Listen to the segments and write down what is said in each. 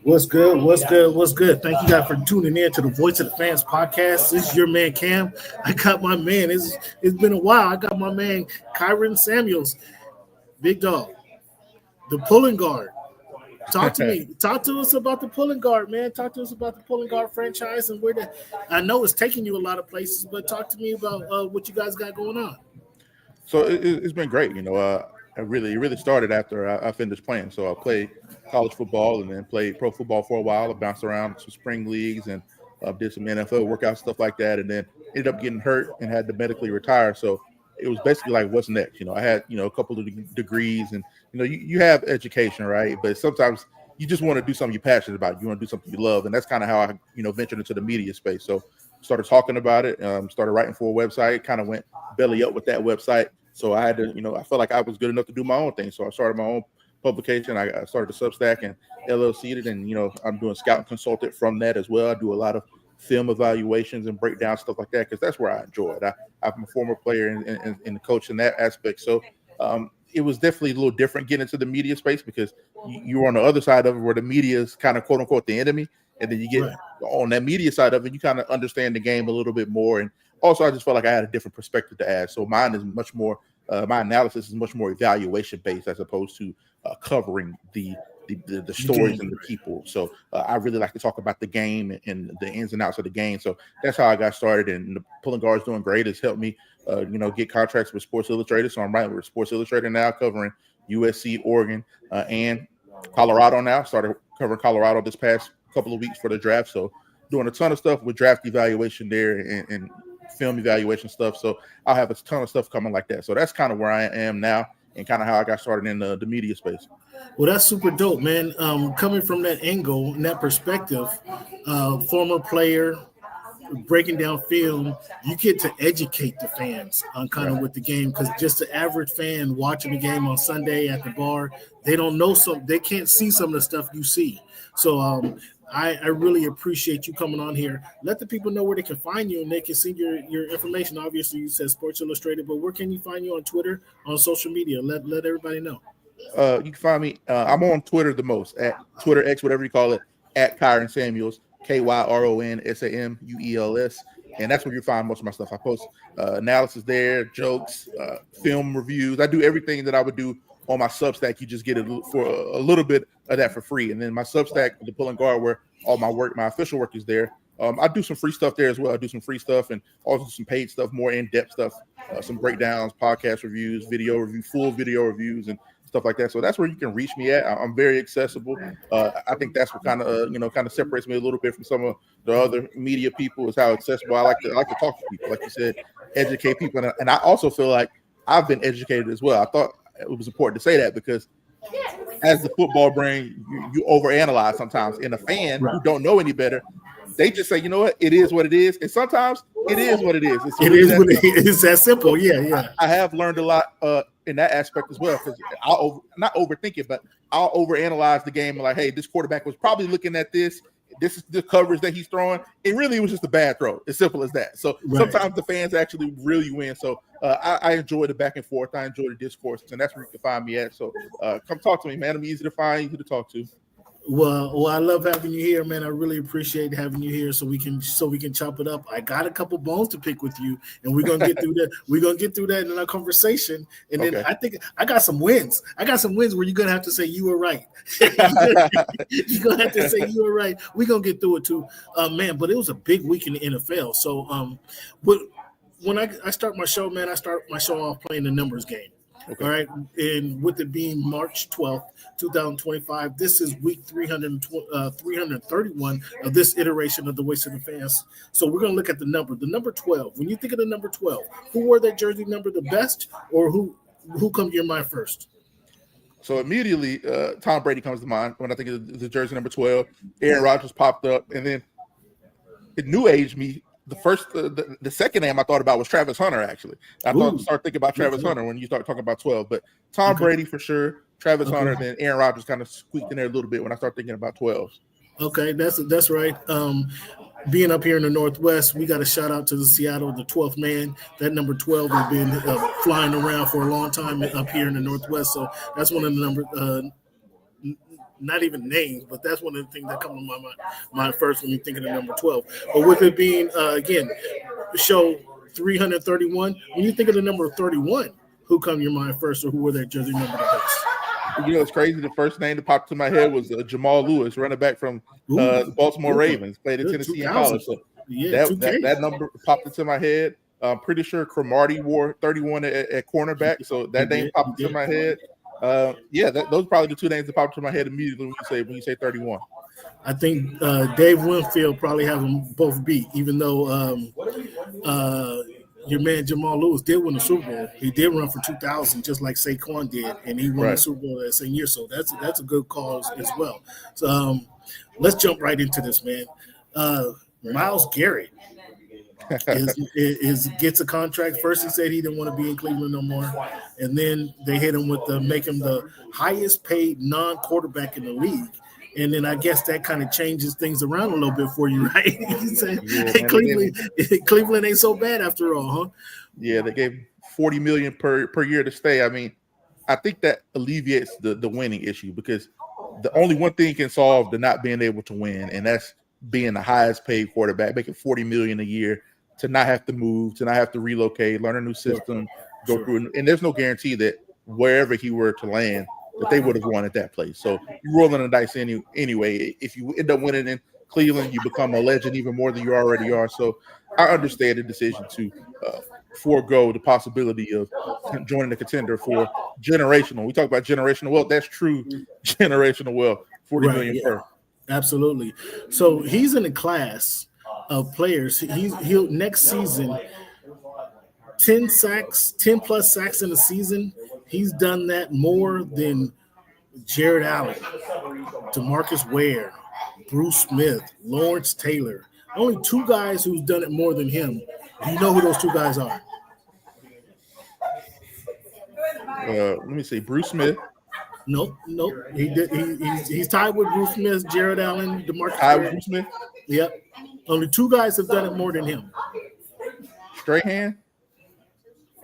What's good? What's good? What's good? Thank you guys for tuning in to the Voice of the Fans podcast. This is your man Cam. I got my man. It's been a while. I got my man Kyron Samuels, big dog, the pulling guard. Talk to me. Talk to us about the pulling guard, man. Talk to us about the pulling guard franchise and where I know it's taking you a lot of places, but talk to me about what you guys got going on. So it's been great. I really started after I finished playing. So I played college football and then played pro football for a while. I bounced around some spring leagues and did some NFL workouts, stuff like that, and then ended up getting hurt and had to medically retire. So it was basically like, what's next? I had, a couple of degrees and, you have education, right? But sometimes you just want to do something you're passionate about. You want to do something you love. And that's kind of how I, ventured into the media space. So started talking about it, started writing for a website, kind of went belly up with that website. So I had to, I felt like I was good enough to do my own thing. So I started my own publication. I started the Substack and LLC'd it. And, I'm doing scout and consultant from that as well. I do a lot of film evaluations and breakdown, stuff like that, because that's where I enjoy it. I'm a former player and coach in that aspect. So it was definitely a little different getting into the media space because you're on the other side of it where the media is kind of quote unquote the enemy. And then you get on that media side of it, you kind of understand the game a little bit more. And also I just felt like I had a different perspective to add. So mine is much more, my analysis is much more evaluation based as opposed to covering the stories and the people. So I really like to talk about the game and the ins and outs of the game. So that's how I got started. And the pulling guard's doing great. It's helped me, get contracts with Sports Illustrated. So I'm writing with Sports Illustrated now, covering USC, Oregon, and Colorado now. Started covering Colorado this past couple of weeks for the draft. So doing a ton of stuff with draft evaluation there and film evaluation stuff. So I'll have a ton of stuff coming like that. So that's kind of where I am now and kind of how I got started in the media space. Well, that's super dope, man. Coming from that angle and that perspective, former player, breaking down film, you get to educate the fans on kind of with the game, because just the average fan watching the game on Sunday at the bar, they don't know they can't see some of the stuff you see. So I really appreciate you coming on here. Let the people know where they can find you and they can see your information. Obviously, you said Sports Illustrated, but where can you find you on Twitter, on social media? Let everybody know. You can find me. I'm on Twitter the most, at Twitter X, whatever you call it, at Kyron Samuels, KYRONSAMUELS, and that's where you find most of my stuff. I post analysis there, jokes, film reviews. I do everything that I would do on my Substack. You just get for a little bit of that for free, and then my Substack, the Pulling Guard, where all my work, my official work, is there. I do some free stuff there as well. I do some free stuff and also some paid stuff, more in-depth stuff, some breakdowns, podcast reviews, full video reviews, and stuff like that. So that's where you can reach me at. I'm very accessible. I think that's what kind of separates me a little bit from some of the other media people, is how accessible I like to talk to people. Like you said, educate people, and I also feel like I've been educated as well. I thought it was important to say that because as the football brain, you overanalyze sometimes, and a fan who don't know any better, they just say, you know what, it is what it is. And sometimes it is what it is. It's that simple. Yeah. I have learned a lot in that aspect as well, because I'll not overthink it, but I'll overanalyze the game. Like, hey, this quarterback was probably looking at this. This is the coverage that he's throwing. It really was just a bad throw. As simple as that. So sometimes the fans actually really win. So I enjoy the back and forth. I enjoy the discourse, and that's where you can find me at. So come talk to me, man. I'm easy to find, easy to talk to. Well, I love having you here, man. I really appreciate having you here, so we can chop it up. I got a couple bones to pick with you, and we're gonna get through that. We're gonna get through that in our conversation, and then I think I got some wins. I got some wins where you're gonna have to say you were right. You're gonna have to say you were right. We're gonna get through it too, man. But it was a big week in the NFL. So, when I start my show, man, I start my show off playing the numbers game. Okay. All right, and with it being March 12th, 2025, this is week 331 of this iteration of the Voice of the Fans. So we're going to look at the number 12. When you think of the number 12, who wore that jersey number the best, or who comes to your mind first? So immediately, Tom Brady comes to mind when I think of the jersey number 12. Aaron Rodgers popped up, and then it new aged me. The second name I thought about was Travis Hunter, actually. I started thinking about Travis Hunter when you start talking about 12. But Tom Brady for sure, Travis Hunter, then Aaron Rodgers kind of squeaked in there a little bit when I started thinking about 12. Okay, that's right. Being up here in the Northwest, we got a shout out to the Seattle, the 12th man. That number 12 has been flying around for a long time up here in the Northwest. So that's one of the not even names, but that's one of the things that come to my mind first when you think of the number 12. But with it being, again, show 331, when you think of the number 31, who come to your mind first, or who were their jersey number the best? It's crazy. The first name that popped to my head was Jamal Lewis, running back from the Baltimore Ravens, played in Tennessee in college. So that number popped into my head. I'm pretty sure Cromartie wore 31 at cornerback, so that name popped into my head. Those are probably the two names that popped into my head immediately when you say 31. I think Dave Winfield probably have them both beat, even though your man Jamal Lewis did win the Super Bowl. He did run for 2,000, just like Saquon did, and he won the Super Bowl that same year. So that's a good cause as well. So let's jump right into this, man. Myles Garrett gets a contract. First, he said he didn't want to be in Cleveland no more, and then they hit him with make him the highest paid non-quarterback in the league. And then I guess that kind of changes things around a little bit for you, right? Cleveland ain't so bad after all, huh? Yeah, they gave $40 million per year to stay. I mean, I think that alleviates the winning issue, because the only one thing can solve the not being able to win, and that's being the highest paid quarterback, making $40 million a year, to not have to move, to not have to relocate, learn a new system, go through. And there's no guarantee that wherever he were to land, that they would have won at that place. So you're rolling the dice anyway. If you end up winning in Cleveland, you become a legend even more than you already are. So I understand the decision to forego the possibility of joining the contender for generational. We talk about generational wealth. That's true generational wealth. $40 million per. Absolutely. So he's in a class of players. He'll next season 10 plus sacks in a season. He's done that more than Jared Allen, DeMarcus Ware, Bruce Smith, Lawrence Taylor. Only two guys who's done it more than him. Do you know who those two guys are? Let me see. Bruce Smith. Nope. He's tied with Bruce Smith, Jared Allen, DeMarcus Ware. Bruce Smith? Yep. Only two guys have done it more than him. Strahan?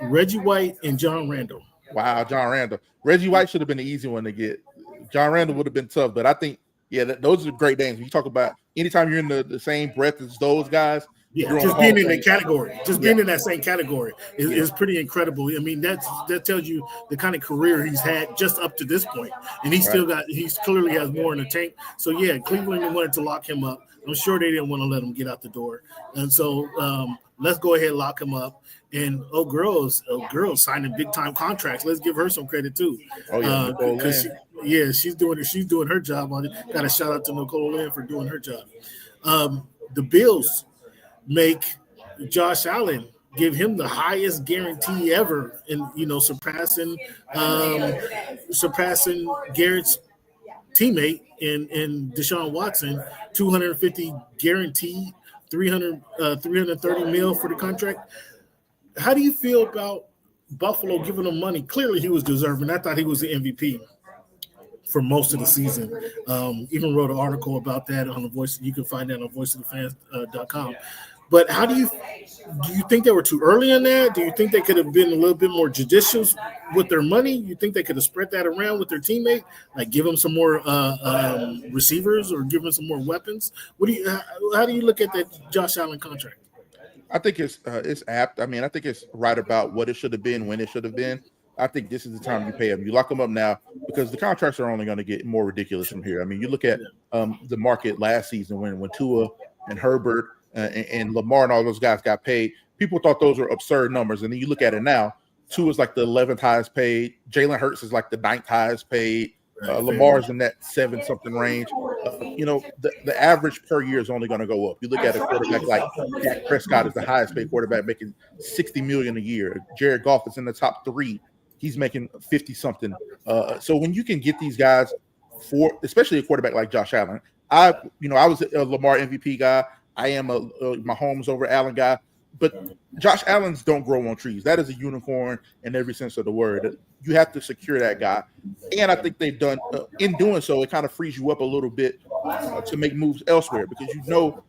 Reggie White and John Randall. Wow, John Randall. Reggie White should have been the easy one to get. John Randall would have been tough, but I think, those are great names. You talk about anytime you're in the same breath as those guys. Just being in the category, being in that same category is pretty incredible. I mean, that tells you the kind of career he's had just up to this point, and he clearly has more in the tank. So Cleveland wanted to lock him up. I'm sure they didn't want to let him get out the door, and so let's go ahead and lock him up. And girls signing big time contracts. Let's give her some credit too. Because she's doing her job on it. Got a shout out to Nicole Lynn for doing her job. The Bills make Josh Allen, give him the highest guarantee ever, and surpassing Garrett's teammate in Deshaun Watson, 250 guaranteed, 330 mil for the contract. How do you feel about Buffalo giving him money? Clearly, he was deserving. I thought he was the MVP for most of the season. Even wrote an article about that on the Voice. You can find that on voiceofthefans.com. But do you think they were too early on that? Do you think they could have been a little bit more judicious with their money? You think they could have spread that around with their teammate, like give them some more receivers or give them some more weapons? How do you look at that Josh Allen contract? I think it's apt. I mean, I think it's right about what it should have been, when it should have been. I think this is the time you pay them. You lock them up now, because the contracts are only going to get more ridiculous from here. I mean, you look at the market last season when Tua and Herbert and Lamar and all those guys got paid. People thought those were absurd numbers. And then you look at it now, Tua's like the 11th highest paid. Jalen Hurts is like the 9th highest paid. Lamar's in that 7-something range. The average per year is only going to go up. You look at a quarterback like Dak Prescott is the highest paid quarterback, making $60 million a year. Jared Goff is in the top 3. He's making 50-something. So when you can get these guys especially a quarterback like Josh Allen, I was a Lamar MVP guy. I am a Mahomes over Allen guy. But Josh Allen's don't grow on trees. That is a unicorn in every sense of the word. You have to secure that guy. And I think they've done, in doing so, it kind of frees you up a little bit to make moves elsewhere, because you know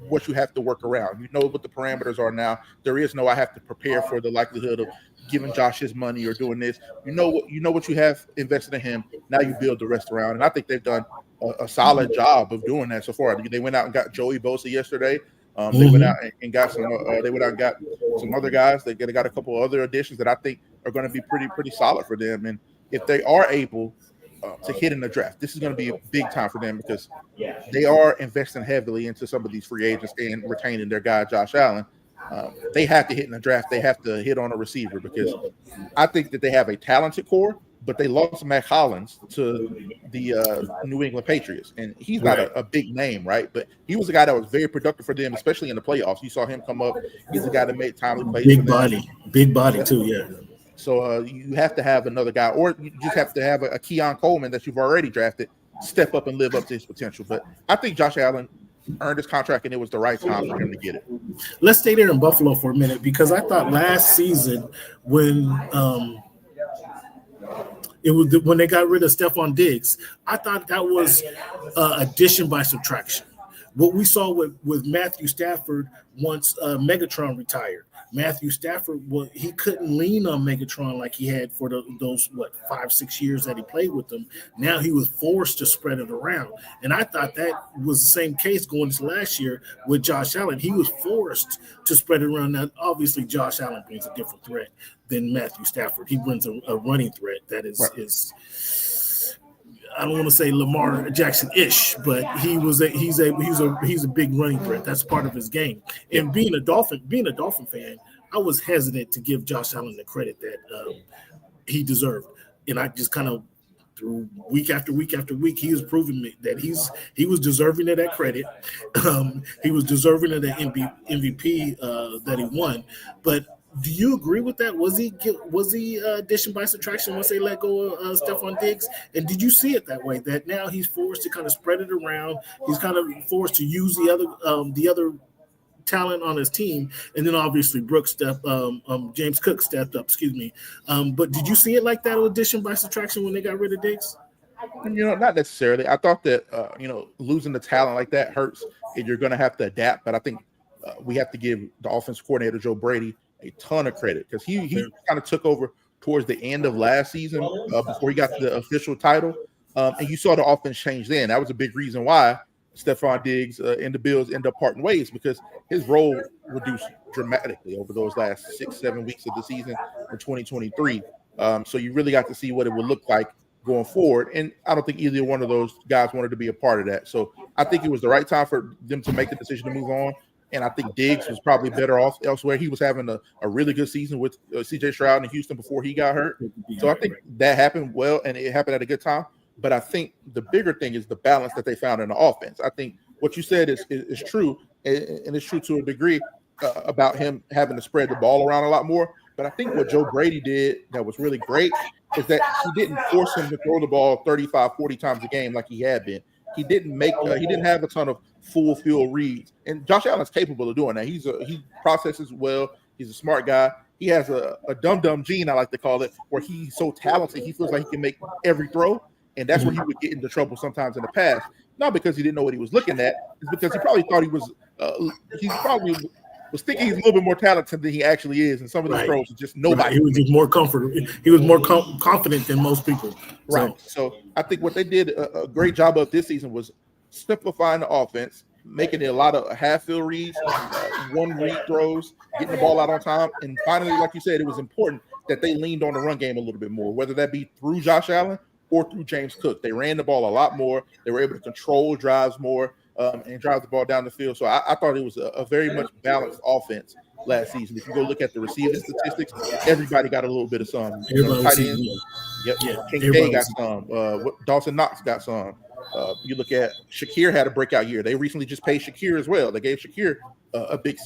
what you have to work around. You know what the parameters are now. There is no I have to prepare for the likelihood of giving Josh his money or doing this. You know what you have invested in him. Now you build the rest around, and I think they've done a solid job of doing that so far. They went out and got Joey Bosa yesterday. They went out and got some. They went out and got some other guys. They got a couple other additions that I think are going to be pretty solid for them. And if they are able to hit in the draft, this is going to be a big time for them because they are investing heavily into some of these free agents and retaining their guy Josh Allen. They have to hit in the draft. They have to hit on a receiver because I think that they have a talented core, but they lost Matt Hollins to the New England Patriots, and he's not a big name, right? But he was a guy that was very productive for them, especially in the playoffs. You saw him come up. He's a guy that made timely plays. Big body too, yeah. So you have to have another guy, or you just have to have a Keon Coleman that you've already drafted step up and live up to his potential. But I think Josh Allen earned his contract, and it was the right time for him to get it. Let's stay there in Buffalo for a minute because I thought last season when it was when they got rid of Stephon Diggs, I thought that was addition by subtraction. What we saw with Matthew Stafford once Megatron retired. Matthew Stafford, he couldn't lean on Megatron like he had for those 5-6 years that he played with them. Now he was forced to spread it around, and I thought that was the same case going into last year with Josh Allen. He was forced to spread it around. Now, obviously, Josh Allen brings a different threat than Matthew Stafford. He brings a running threat that is I don't want to say Lamar Jackson-ish, but he's a big running threat. That's part of his game. And being a Dolphin fan, I was hesitant to give Josh Allen the credit that he deserved. And I just kind of through week after week after week, he was proving me that he was deserving of that credit. He was deserving of the MVP that he won. But do you agree with that? Was he addition by subtraction once they let go of Stephon Diggs? And did you see it that way? That now he's forced to kind of spread it around. He's kind of forced to use the other talent on his team, and then obviously James Cook stepped up. Excuse me. But did you see it like that addition by subtraction when they got rid of Diggs? Not necessarily. I thought that losing the talent like that hurts, and you're going to have to adapt. But I think we have to give the offensive coordinator Joe Brady a ton of credit because he kind of took over towards the end of last season before he got the official title. And you saw the offense change then. That was a big reason why Stephon Diggs and the Bills end up parting ways because his role reduced dramatically over those last 6-7 weeks of the season in 2023. So you really got to see what it would look like going forward. And I don't think either one of those guys wanted to be a part of that. So I think it was the right time for them to make the decision to move on. And I think Diggs was probably better off elsewhere. He was having a really good season with C.J. Stroud in Houston before he got hurt. So I think that happened well, and it happened at a good time. But I think the bigger thing is the balance that they found in the offense. I think what you said is true, and it's true to a degree about him having to spread the ball around a lot more. But I think what Joe Brady did that was really great is that he didn't force him to throw the ball 35, 40 times a game like he had been. He didn't have a ton of full field reads, and Josh Allen's capable of doing that. He processes well. He's a smart guy. He has a dumb gene, I like to call it, where he's so talented. He feels like he can make every throw, and that's where he would get into trouble sometimes in the past. Not because he didn't know what he was looking at, it's because he probably thought was thinking he's a little bit more talented than he actually is, and some of these throws are just nobody. He was just more comfortable. He was more confident than most people. Right. So I think what they did a great job of this season was simplifying the offense, making it a lot of half-field reads, one-read throws, getting the ball out on time, and finally, like you said, it was important that they leaned on the run game a little bit more, whether that be through Josh Allen or through James Cook. They ran the ball a lot more. They were able to control drives more and drive the ball down the field. So I thought it was a very much balanced offense last season. If you go look at the receiving statistics, everybody got a little bit of some. Tight ends. Yep. Kincaid got some. Dawson Knox got some. You look at Shaquille had a breakout year. They recently just paid Shaquille as well. They gave Shaquille a big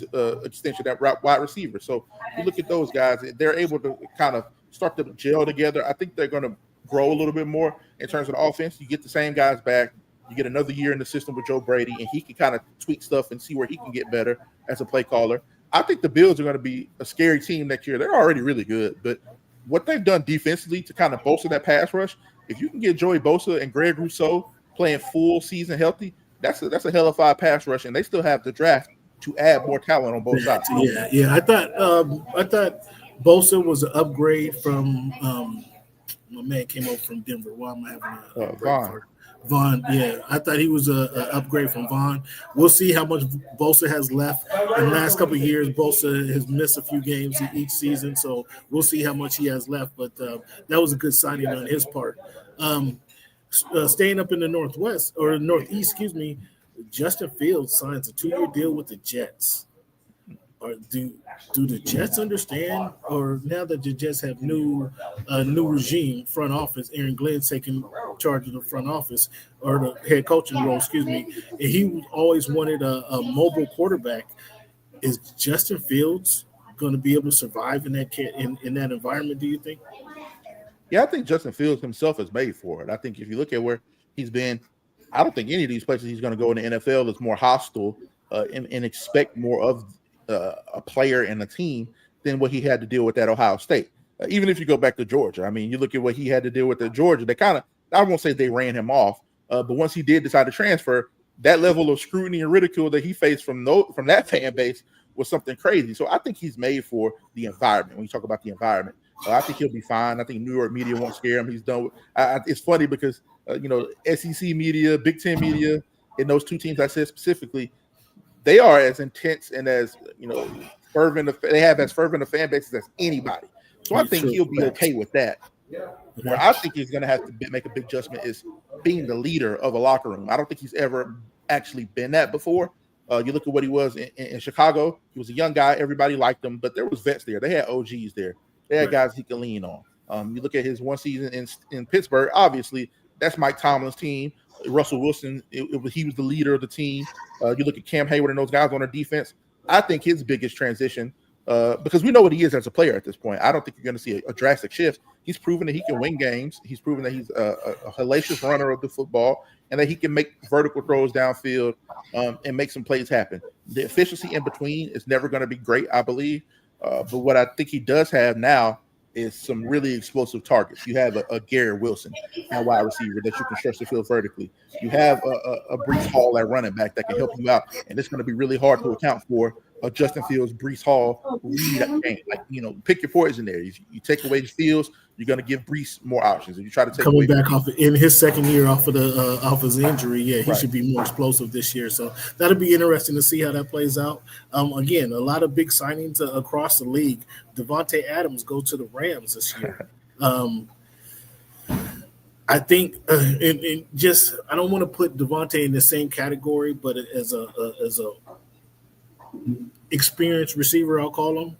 extension at wide receiver. So you look at those guys, they're able to kind of start to gel together. I think they're going to grow a little bit more in terms of the offense. You get the same guys back. You get another year in the system with Joe Brady, and he can kind of tweak stuff and see where he can get better as a play caller. I think the Bills are going to be a scary team next year. They're already really good, but what they've done defensively to kind of bolster that pass rush, if you can get Joey Bosa and Greg Rousseau playing full season healthy, that's a hell of a pass rush, and they still have the draft to add more talent on both sides. Yeah. I thought Bosa was an upgrade from my man came over from Denver. Why am I having a Vaughn? Vaughn, yeah, I thought he was a upgrade from Vaughn. We'll see how much Bosa has left. In the last couple of years, Bosa has missed a few games each season, so we'll see how much he has left. But that was a good signing on his part. Staying up in the Northwest or Northeast, excuse me, Justin Fields signs a 2-year deal with the Jets. Or do the Jets understand? Or now that the Jets have new regime, front office, Aaron Glenn's taking charge of the front office or the head coaching role, excuse me, and he always wanted a mobile quarterback. Is Justin Fields going to be able to survive in that environment, do you think? Yeah, I think Justin Fields himself is made for it. I think if you look at where he's been, I don't think any of these places he's going to go in the NFL is more hostile and expect more of a player and a team than what he had to deal with at Ohio State. Even if you go back to Georgia, I mean, you look at what he had to deal with at Georgia, they kind of, I won't say they ran him off, but once he did decide to transfer, that level of scrutiny and ridicule that he faced from that fan base was something crazy. So I think he's made for the environment. When you talk about the environment, I think he'll be fine. I think New York media won't scare him. He's done. It's funny because, SEC media, Big Ten media, in those two teams I said specifically, they are as intense and as fervent. They have as fervent a fan bases as anybody. So I think he'll be okay with that. Where I think he's going to have to make a big adjustment is being the leader of a locker room. I don't think he's ever actually been that before. You look at what he was in Chicago. He was a young guy. Everybody liked him, but there was vets there. They had OGs there. They had guys he could lean on. You look at his one season in Pittsburgh. Obviously, that's Mike Tomlin's team. Russell Wilson, he was the leader of the team. You look at Cam Hayward and those guys on their defense. I think his biggest transition, because we know what he is as a player at this point. I don't think you're going to see a drastic shift. He's proven that he can win games. He's proven that he's a hellacious runner of the football and that he can make vertical throws downfield and make some plays happen. The efficiency in between is never going to be great, I believe. But what I think he does have now is some really explosive targets. You have a Garrett Wilson at wide receiver that you can stretch the field vertically. You have a Breece Hall at running back that can help you out, and it's going to be really hard to account for a Justin Fields, Breece Hall read game. Like, pick your poison there. You take away Fields, you're going to give Breece more options. If you try to take coming back off in his second year off his injury, he should be more explosive this year. So that'll be interesting to see how that plays out. Again, a lot of big signings across the league. Devontae Adams goes to the Rams this year. I think, I don't want to put Devontae in the same category, but as a experienced receiver, I'll call him.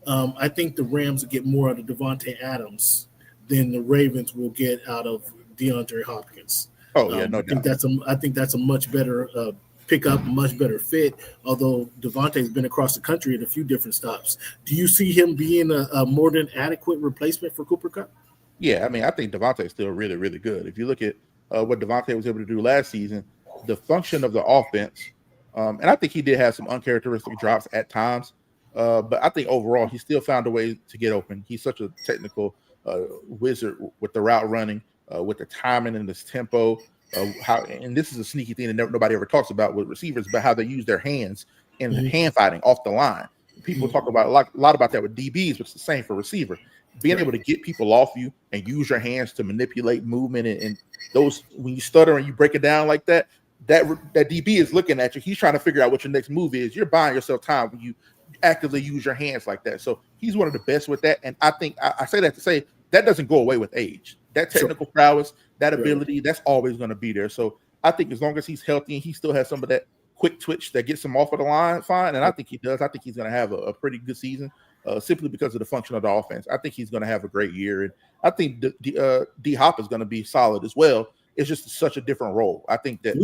I think the Rams will get more out of Devontae Adams than the Ravens will get out of DeAndre Hopkins. Oh yeah, no doubt. I think that's a much better pickup, much better fit. Although Devontae's been across the country at a few different stops. Do you see him being a more than adequate replacement for Cooper Kupp? Yeah, I mean, I think Devontae's still really, really good. If you look at what Devontae was able to do last season, the function of the offense, and I think he did have some uncharacteristic drops at times, but I think overall he still found a way to get open. He's such a technical wizard with the route running, with the timing and this tempo. And this is a sneaky thing that nobody ever talks about with receivers, about how they use their hands in hand fighting off the line. People talk about a lot about that with DBs, but it's the same for receiver. Being able to get people off you and use your hands to manipulate movement and those, when you stutter and you break it down like that DB is looking at you. He's trying to figure out what your next move is. You're buying yourself time when you actively use your hands like that. So he's one of the best with that. And I think I say that to say that doesn't go away with age. That technical prowess, that ability, that's always going to be there. So I think as long as he's healthy and he still has some of that quick twitch that gets him off of the line, fine. And I think he does. I think he's going to have a pretty good season. Simply because of the function of the offense. I think he's going to have a great year. And I think D-Hop is going to be solid as well. It's just such a different role. I think that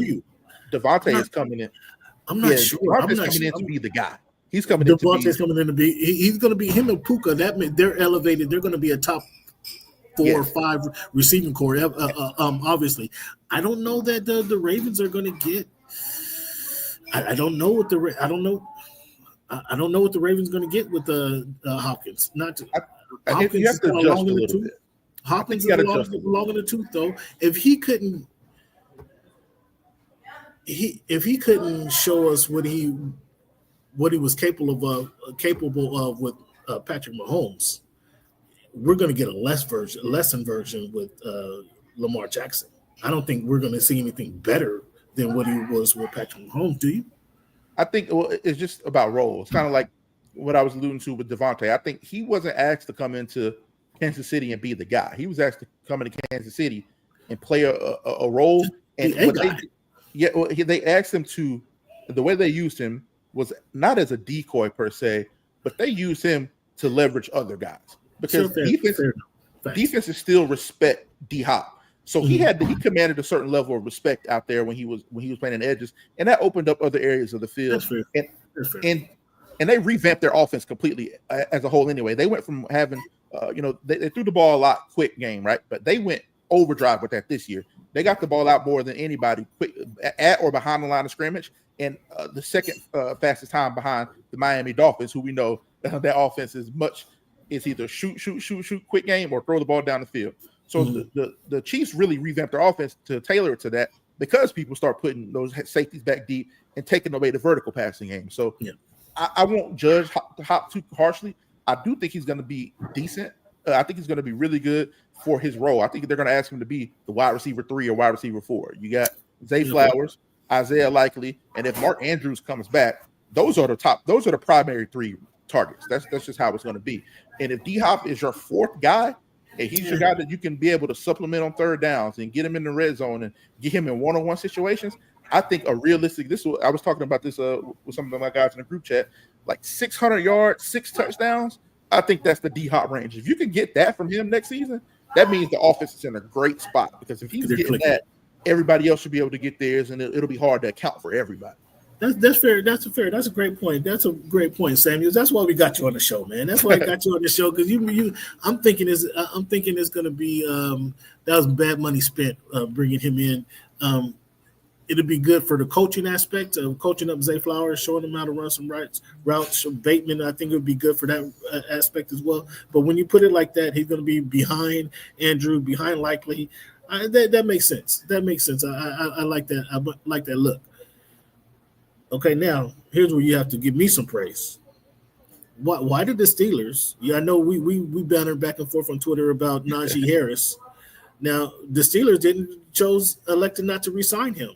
Devontae is coming in. I'm not sure. Devontae's coming in to be the guy. He's coming in to be. Coming in to be. He's going to be him and Puka. They're elevated. They're going to be a top 4 or 5 receiving core. Obviously, I don't know that the Ravens are going to get. I don't know what I don't know what the Ravens going to get with Hopkins. Hopkins you have to adjust a little bit. Hopkins is long in the tooth, though. If he couldn't show us what he was capable of with Patrick Mahomes, we're going to get a lesson version with Lamar Jackson. I don't think we're going to see anything better than what he was with Patrick Mahomes. Do you? I think it's just about role. It's kind of like what I was alluding to with Devontae. I think he wasn't asked to come into Kansas City and be the guy. He was asked to come into Kansas City and play a role. And they asked him to. The way they used him was not as a decoy per se, but they used him to leverage other guys because defenses still respect D-Hop. So he commanded a certain level of respect out there when he was playing in the edges, and that opened up other areas of the field. And they revamped their offense completely as a whole. Anyway, they went from having they threw the ball a lot quick game, right? But they went overdrive with that this year. They got the ball out more than anybody quick at or behind the line of scrimmage, and the second fastest time behind the Miami Dolphins, who we know that offense is either shoot quick game or throw the ball down the field. So the Chiefs really revamped their offense to tailor it to that because people start putting those safeties back deep and taking away the vertical passing game. So I won't judge Hop too harshly. I do think he's going to be decent. I think he's going to be really good for his role. I think they're going to ask him to be the wide receiver 3 or wide receiver 4. You got Zay Flowers, Isaiah Likely, and if Mark Andrews comes back, those are the primary 3 targets. That's just how it's going to be. And if D-Hop is your 4th guy, and he's your guy that you can be able to supplement on third downs and get him in the red zone and get him in one-on-one situations, I think I was talking about this with some of my guys in the group chat, like 600 yards, 6 touchdowns. I think that's the D-Hop range. If you can get that from him next season, that means the offense is in a great spot because if he's getting that, everybody else should be able to get theirs, and it'll be hard to account for everybody. That's fair. That's a great point. That's a great point, Samuels. That's why we got you on the show, man. That's why I got you on the show because I'm thinking it's going to be that was bad money spent bringing him in. It'll be good for the coaching aspect of coaching up Zay Flowers, showing him how to run some routes. Bateman, I think it would be good for that aspect as well. But when you put it like that, he's going to be behind Andrew, behind Likely. That makes sense. That makes sense. I like that. I like that look. Okay, now here's where you have to give me some praise. Why did the Steelers? I know we bantered back and forth on Twitter about Naji Harris. Now the Steelers elected not to re-sign him.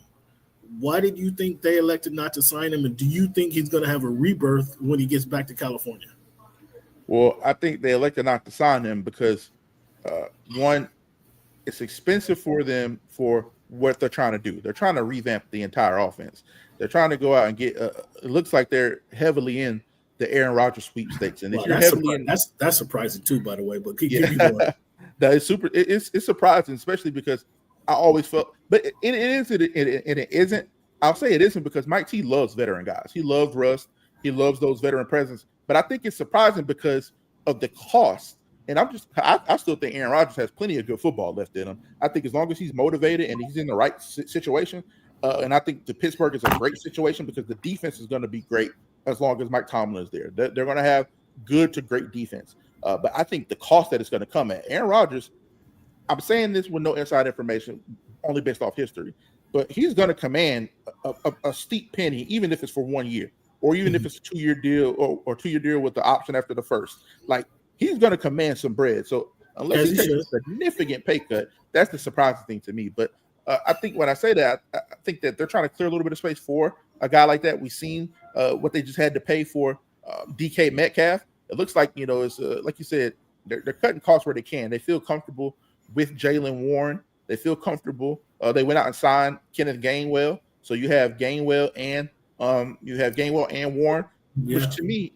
Why did you think they elected not to sign him? And do you think he's going to have a rebirth when he gets back to California? Well, I think they elected not to sign him because, one, it's expensive for them for what they're trying to do. They're trying to revamp the entire offense. They're trying to go out and get it looks like they're heavily in the Aaron Rodgers sweepstakes. And if you're heavily in that's surprising too, by the way. But keep going. That is super. It's surprising, especially because I always felt, but it is and it isn't. I'll say it isn't because Mike T loves veteran guys. He loves Russ. He loves those veteran presence. But I think it's surprising because of the cost. And I still think Aaron Rodgers has plenty of good football left in him. I think as long as he's motivated and he's in the right situation, and I think the Pittsburgh is a great situation because the defense is going to be great as long as Mike Tomlin is there. They're going to have good to great defense. But I think the cost that it's going to come at Aaron Rodgers, I'm saying this with no inside information, only based off history, but he's going to command a steep penny, even if it's for 1 year, or even if it's a 2-year deal or 2-year deal with the option after the first. Like, he's going to command some bread. So unless he takes a significant pay cut, that's the surprising thing to me. But I think when I say that, I think that they're trying to clear a little bit of space for a guy like that. We've seen what they just had to pay for DK Metcalf. It looks like, it's like you said, they're cutting costs where they can. They feel comfortable with Jalen Warren. They feel comfortable. They went out and signed Kenneth Gainwell. So you have Gainwell and Warren, which to me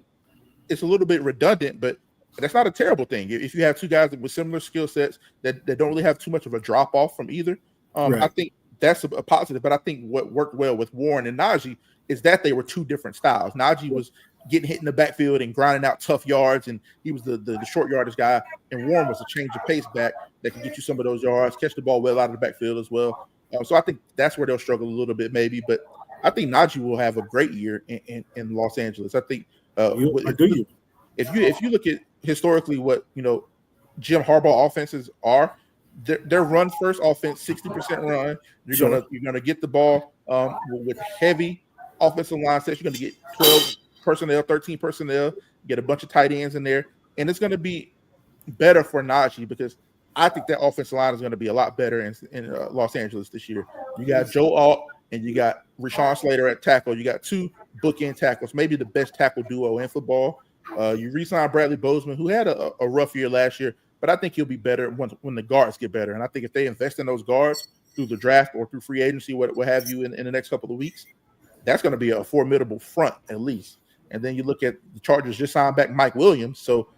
it's a little bit redundant, but that's not a terrible thing. If you have two guys with similar skill sets that don't really have too much of a drop off from either, right. I think that's a positive. But I think what worked well with Warren and Naji is that they were two different styles. Naji was getting hit in the backfield and grinding out tough yards, and he was the short yardage guy. And Warren was a change of pace back that can get you some of those yards, catch the ball well out of the backfield as well. So I think that's where they'll struggle a little bit maybe. But I think Naji will have a great year in Los Angeles. I think if you look at historically what Jim Harbaugh offenses are, their run first offense, 60% run. You're gonna get the ball with heavy offensive line sets. You're gonna get 12 personnel, 13 personnel, get a bunch of tight ends in there, and it's gonna be better for Naji because I think that offensive line is going to be a lot better in Los Angeles this year. You got Joe Alt and you got Rashawn Slater at tackle. You got two bookend tackles, maybe the best tackle duo in football. You re-signed Bradley Bozeman, who had a rough year last year, but I think he'll be better when the guards get better. And I think if they invest in those guards through the draft or through free agency, what have you, in the next couple of weeks, that's going to be a formidable front at least. And then you look at the Chargers just signed back Mike Williams. So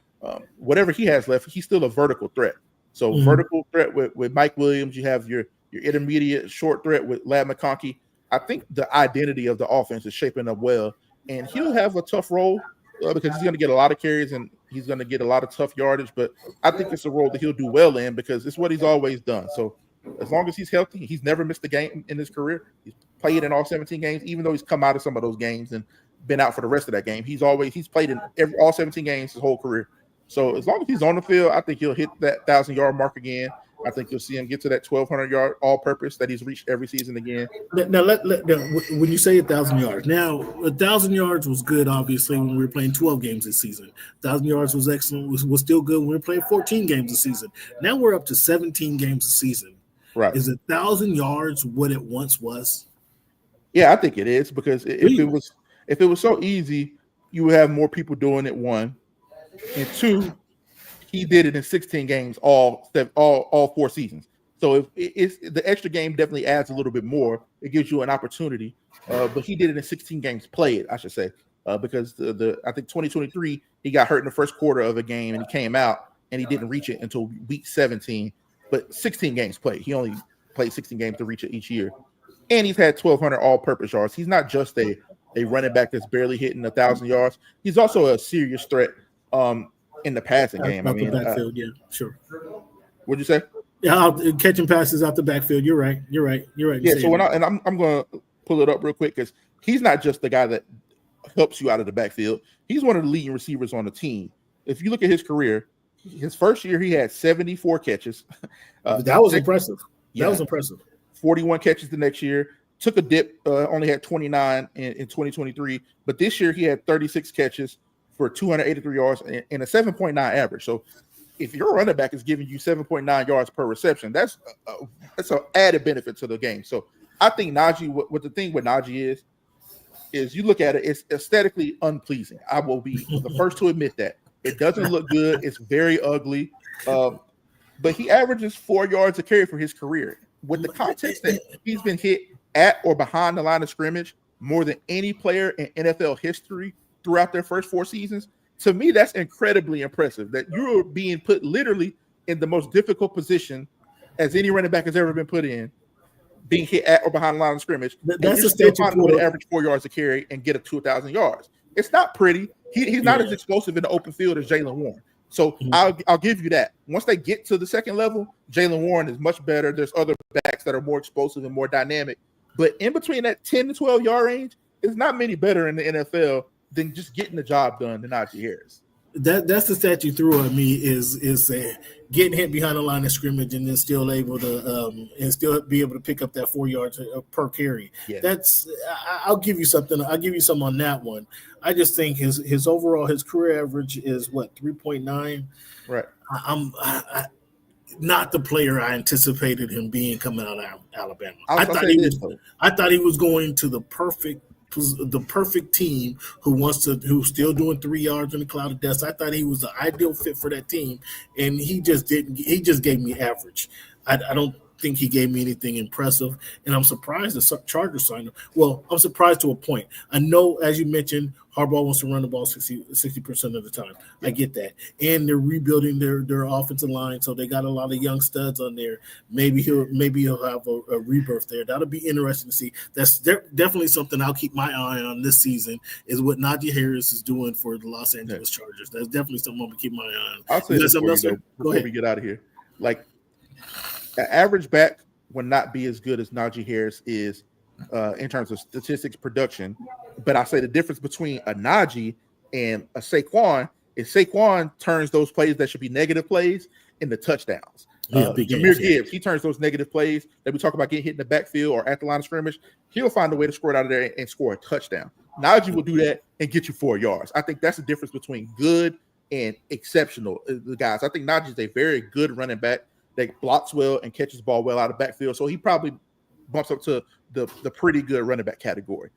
whatever he has left, he's still a vertical threat. So vertical threat with Mike Williams, you have your intermediate short threat with Ladd McConkey. I think the identity of the offense is shaping up well. And he'll have a tough role because he's going to get a lot of carries and he's going to get a lot of tough yardage. But I think it's a role that he'll do well in because it's what he's always done. So as long as he's healthy, he's never missed a game in his career. He's played in all 17 games, even though he's come out of some of those games and been out for the rest of that game. He's played in all 17 games his whole career. So as long as he's on the field, I think he'll hit that 1,000-yard mark again. I think you'll see him get to that 1,200-yard all-purpose that he's reached every season again. Now, when you say 1,000 yards, now 1,000 yards was good, obviously, when we were playing 12 games this season. 1,000 yards was excellent, was still good when we were playing 14 games this season. Now we're up to 17 games a season. Right? Is 1,000 yards what it once was? Yeah, I think it is because if it was so easy, you would have more people doing it. One, and two, he did it in 16 games all 4 seasons. So if it's the extra game definitely adds a little bit more. It gives you an opportunity. But he did it in 16 games played, I should say, because I think 2023 he got hurt in the first quarter of a game and he came out and he didn't reach it until week 17. But 16 games played. He only played 16 games to reach it each year, and he's had 1,200 all-purpose yards. He's not just a running back that's barely hitting 1,000 yards. He's also a serious threat in the passing game. Out the backfield, yeah, sure. What'd you say? Yeah, catching passes out the backfield. You're right. Yeah. So I'm going to pull it up real quick because he's not just the guy that helps you out of the backfield. He's one of the leading receivers on the team. If you look at his career, his first year he had 74 catches. That was impressive. That was impressive. 41 catches the next year. Took a dip. Only had 29 in 2023. But this year he had 36 catches for 283 yards and a 7.9 average. So if your running back is giving you 7.9 yards per reception, that's an added benefit to the game. So I think Naji, what the thing with Naji is you look at it, it's aesthetically unpleasing. I will be the first to admit that. It doesn't look good. It's very ugly. But he averages 4 yards a carry for his career. With the context that he's been hit at or behind the line of scrimmage more than any player in NFL history throughout their first 4 seasons, to me, that's incredibly impressive that you're being put literally in the most difficult position as any running back has ever been put in, being hit at or behind the line of scrimmage. That's a stage to average 4 yards a carry and get up to 1,000 yards. It's not pretty. He's not as explosive in the open field as Jaylen Warren. So I'll give you that. Once they get to the second level, Jaylen Warren is much better. There's other backs that are more explosive and more dynamic. But in between that 10 to 12 yard range, it's not many better in the NFL than just getting the job done than Naji Harris. That's the stat you threw at me is getting hit behind the line of scrimmage and then still able to and still be able to pick up that 4 yards per carry. Yeah. I'll give you something. I'll give you some on that one. I just think his overall his career average is 3.9. Right. I'm not the player I anticipated him being coming out of Alabama. I thought he was going to the perfect team who's still doing 3 yards in the cloud of dust. I thought he was the ideal fit for that team, and he just didn't. He just gave me average. I don't think he gave me anything impressive, and I'm surprised the Chargers signed him. Well, I'm surprised to a point. I know, as you mentioned, Harbaugh wants to run the ball 60% of the time. I get that. And they're rebuilding their offensive line, so they got a lot of young studs on there. Maybe he'll have a rebirth there. That'll be interesting to see. That's definitely something I'll keep my eye on this season is what Naji Harris is doing for the Los Angeles Chargers. That's definitely something I'm going to keep my eye on. I'll say this before we get out of here. Like, an average back would not be as good as Naji Harris is in terms of statistics production. But I say the difference between a Naji and a Saquon is Saquon turns those plays that should be negative plays into touchdowns. Jahmyr Gibbs, he turns those negative plays that we talk about getting hit in the backfield or at the line of scrimmage. He'll find a way to score it out of there and score a touchdown. Naji will do that and get you 4 yards. I think that's the difference between good and exceptional. The guys, I think Naji is a very good running back that blocks well and catches the ball well out of backfield. So he probably bumps up to the pretty good running back category.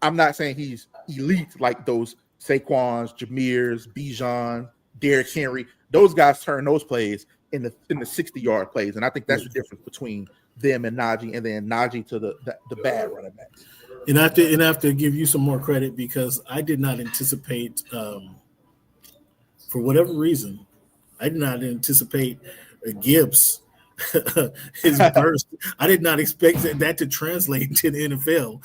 I'm not saying he's elite like those Saquons, Jahmyrs, Bijan, Derrick Henry. Those guys turn those plays in the 60-yard plays, and I think that's the difference between them and Naji, and then Naji to the bad running backs. And I have to give you some more credit because I did not anticipate, for whatever reason, I did not anticipate Gibbs. His burst. I did not expect that to translate to the NFL,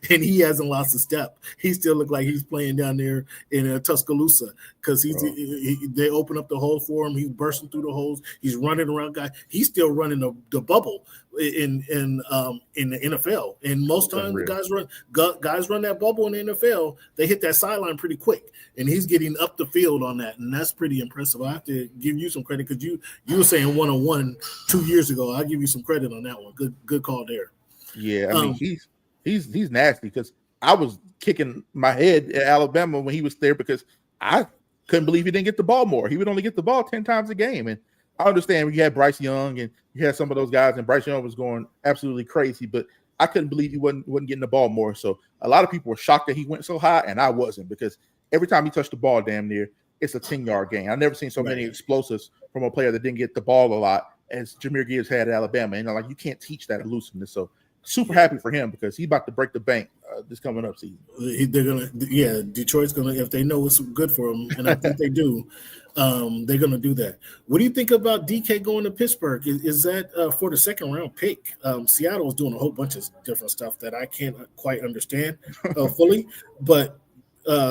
and he hasn't lost a step. He still looked like he's playing down there in Tuscaloosa because they open up the hole for him. He's bursting through the holes. He's running around. He's still running the bubble in the NFL. And most times guys run that bubble in the NFL. They hit that sideline pretty quick, and he's getting up the field on that, and that's pretty impressive. I have to give you some credit because you were saying 1-on-1 2 years ago. I'll give you some credit on that one. Good call there. Yeah, I mean he's nasty because I was kicking my head at Alabama when he was there because I couldn't believe he didn't get the ball more. He would only get the ball 10 times a game. And I understand when you had Bryce Young and you had some of those guys, and Bryce Young was going absolutely crazy, but I couldn't believe he wasn't getting the ball more. So a lot of people were shocked that he went so high, and I wasn't, because every time he touched the ball damn near, it's a 10-yard gain. I've never seen so many explosives from a player that didn't get the ball a lot as Jahmyr Gibbs had at Alabama. And like, you can't teach that elusiveness. So super happy for him because he's about to break the bank this coming up season. Detroit's gonna, if they know what's good for them, and I think they do, they're gonna do that. What do you think about DK going to Pittsburgh? Is that for the second round pick? Seattle is doing a whole bunch of different stuff that I can't quite understand fully, but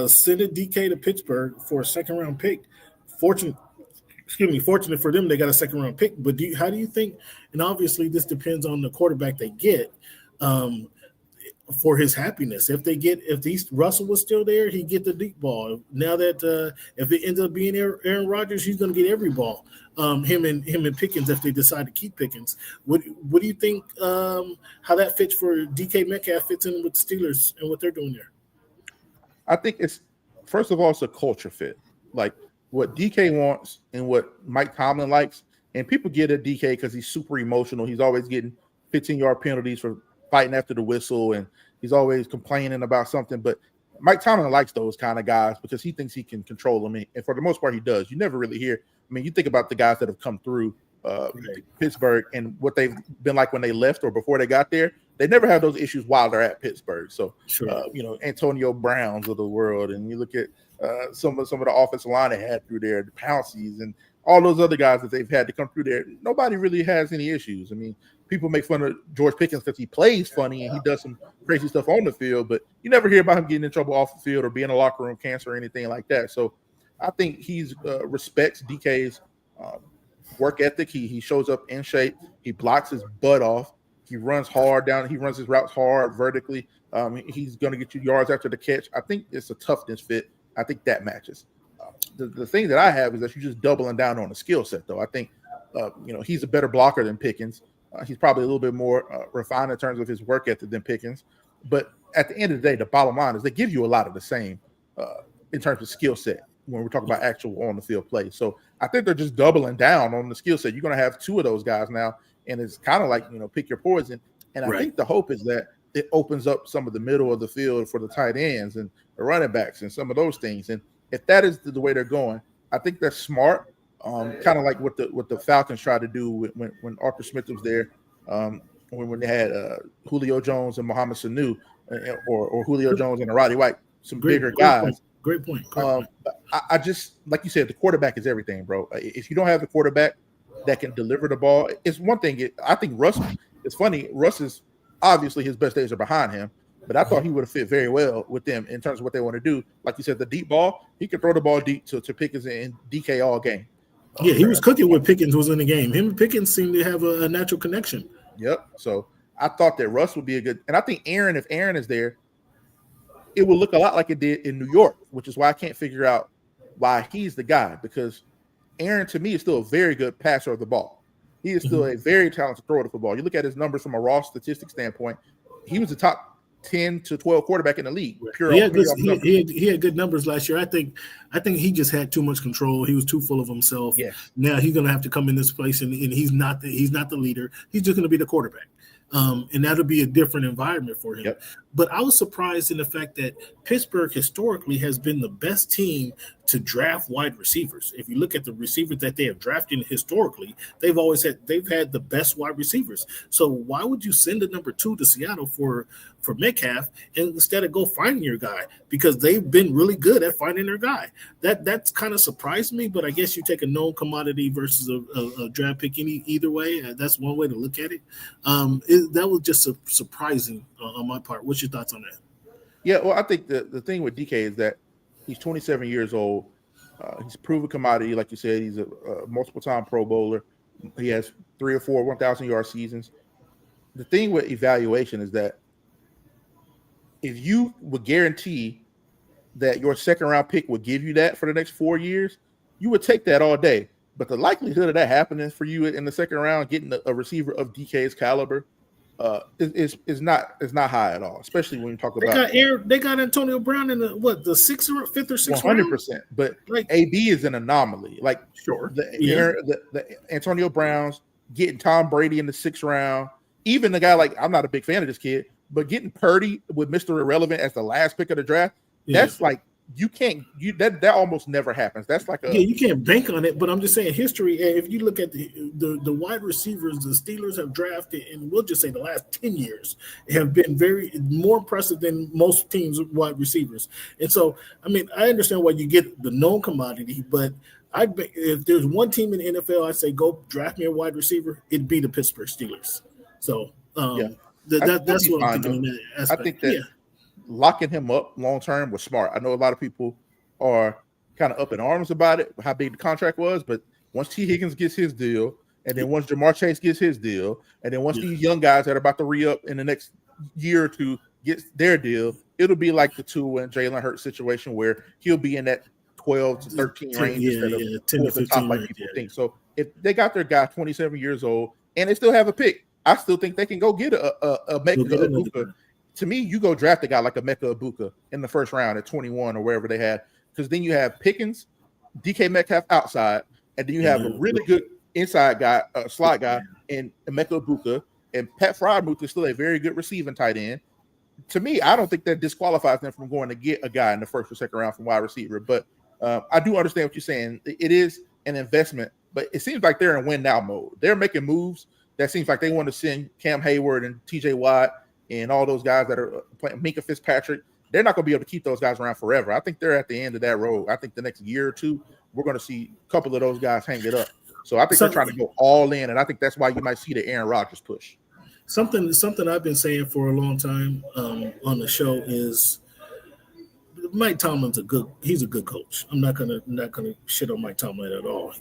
sending DK to Pittsburgh for a second round pick, fortunate for them, they got a second round pick. But how do you think? And obviously, this depends on the quarterback they get for his happiness. If Russell was still there, he'd get the deep ball. Now that if it ends up being Aaron Rodgers, he's going to get every ball. Him and Pickens, if they decide to keep Pickens. What do you think? How that fits for DK Metcalf fits in with the Steelers and what they're doing there? I think it's, first of all, it's a culture fit. Like what DK wants and what Mike Tomlin likes. And people get at DK because he's super emotional. He's always getting 15-yard penalties for fighting after the whistle, and he's always complaining about something. But Mike Tomlin likes those kind of guys because he thinks he can control them. And for the most part, he does. You never really hear. I mean, you think about the guys that have come through Pittsburgh and what they've been like when they left or before they got there. They never have those issues while they're at Pittsburgh. So, Antonio Browns of the world, and you look at some of the offensive line they had through there, the Pounceys, and all those other guys that they've had to come through there. Nobody really has any issues. I mean, people make fun of George Pickens because he plays funny and he does some crazy stuff on the field, but you never hear about him getting in trouble off the field or being a locker room cancer or anything like that. So I think he's respects DK's work ethic. He shows up in shape. He blocks his butt off. He runs hard down. He runs his routes hard vertically. He's going to get you yards after the catch. I think it's a toughness fit. I think that matches. The thing that I have is that you're just doubling down on the skill set, though. I think, he's a better blocker than Pickens. He's probably a little bit more refined in terms of his work ethic than Pickens. But at the end of the day, the bottom line is they give you a lot of the same in terms of skill set when we're talking about actual on-the-field play. So I think they're just doubling down on the skill set. You're going to have two of those guys now, and it's kind of like, pick your poison. And I think the hope is that it opens up some of the middle of the field for the tight ends and the running backs and some of those things. And if that is the way they're going, I think that's smart. Kind of like what the Falcons tried to do when Arthur Smith was there, when they had Julio Jones and Mohamed Sanu, or Julio Jones and Roddy White, some bigger guys. Great point. I just, like you said, the quarterback is everything, bro. If you don't have the quarterback that can deliver the ball, it's one thing. I think Russ, it's funny, Russ is obviously his best days are behind him, but I thought he would have fit very well with them in terms of what they want to do. Like you said, the deep ball, he could throw the ball deep to Pickens and DK all game. Yeah, he was cooking when Pickens was in the game. Him and Pickens seemed to have a natural connection. Yep. So I thought that Russ would be a good – and I think if Aaron is there, it will look a lot like it did in New York, which is why I can't figure out why he's the guy, because Aaron, to me, is still a very good passer of the ball. He is still a very talented thrower of the football. You look at his numbers from a raw statistic standpoint, he was the top 10 to 12 quarterback in the league. He had good numbers last year. I think he just had too much control. He was too full of himself. Yes. Now he's going to have to come in this place, and he's not the leader. He's just going to be the quarterback. And that'll be a different environment for him. Yep. But I was surprised in the fact that Pittsburgh historically has been the best team to draft wide receivers. If you look at the receivers that they have drafted historically, they've had the best wide receivers. So why would you send a number 2 to Seattle for Metcalf instead of go finding your guy? Because they've been really good at finding their guy. That's kind of surprised me, but I guess you take a known commodity versus a draft pick either way. That's one way to look at it. That was just surprising on my part. What's your thoughts on that? Yeah, well, I think the thing with DK is that he's 27 years old. He's a proven commodity, like you said. He's a multiple-time Pro Bowler. He has 3 or 4 1,000-yard seasons. The thing with evaluation is that if you would guarantee that your second-round pick would give you that for the next 4 years, you would take that all day. But the likelihood of that happening for you in the second round, getting a receiver of DK's caliber, is not high at all. Especially when you talk about they got Antonio Brown in the 6th or 5th or 6th 100%. But AB is an anomaly. Like sure, the Antonio Browns getting Tom Brady in the 6th round. Even the guy I'm not a big fan of this kid, but getting Purdy with Mr. Irrelevant as the last pick of the draft, that's like that almost never happens. That's like you can't bank on it. But I'm just saying history. If you look at the wide receivers the Steelers have drafted, and we'll just say the last 10 years have been more impressive than most teams' wide receivers. And so, I mean, I understand why you get the known commodity, but if there's one team in the NFL, I say go draft me a wide receiver, it'd be the Pittsburgh Steelers. So that's what I'm thinking in that aspect. I think that locking him up long term was smart. I know a lot of people are kind of up in arms about it, how big the contract was, but once T. Higgins gets his deal, and then once Jamar Chase gets his deal, and then once these young guys that are about to re-up in the next year or two get their deal, it'll be like the Tua and Jalen Hurts situation where he'll be in that 12 to 13 range instead of 10 to 15 like people think. So if they got their guy 27 years old and they still have a pick, I still think they can go get a Mecca Ibuka. To me, you go draft a guy like a Mecca Ibuka in the first round at 21 or wherever they had, because then you have Pickens, DK Metcalf outside, and then you have a really good inside guy, slot guy, in Mecca Ibuka, and Pat Fryermuth is still a very good receiving tight end. To me, I don't think that disqualifies them from going to get a guy in the first or second round from wide receiver. But I do understand what you're saying. It is an investment, but it seems like they're in win-now mode. They're making moves that seems like they want to send Cam Hayward and TJ Watt and all those guys that are playing, Minka Fitzpatrick. They're not going to be able to keep those guys around forever. I think they're at the end of that road. I think the next year or two, we're going to see a couple of those guys hang it up. So I think they're trying to go all in, and I think that's why you might see the Aaron Rodgers push. Something I've been saying for a long time on the show is Mike Tomlin's a good coach. I'm not gonna shit on Mike Tomlin at all.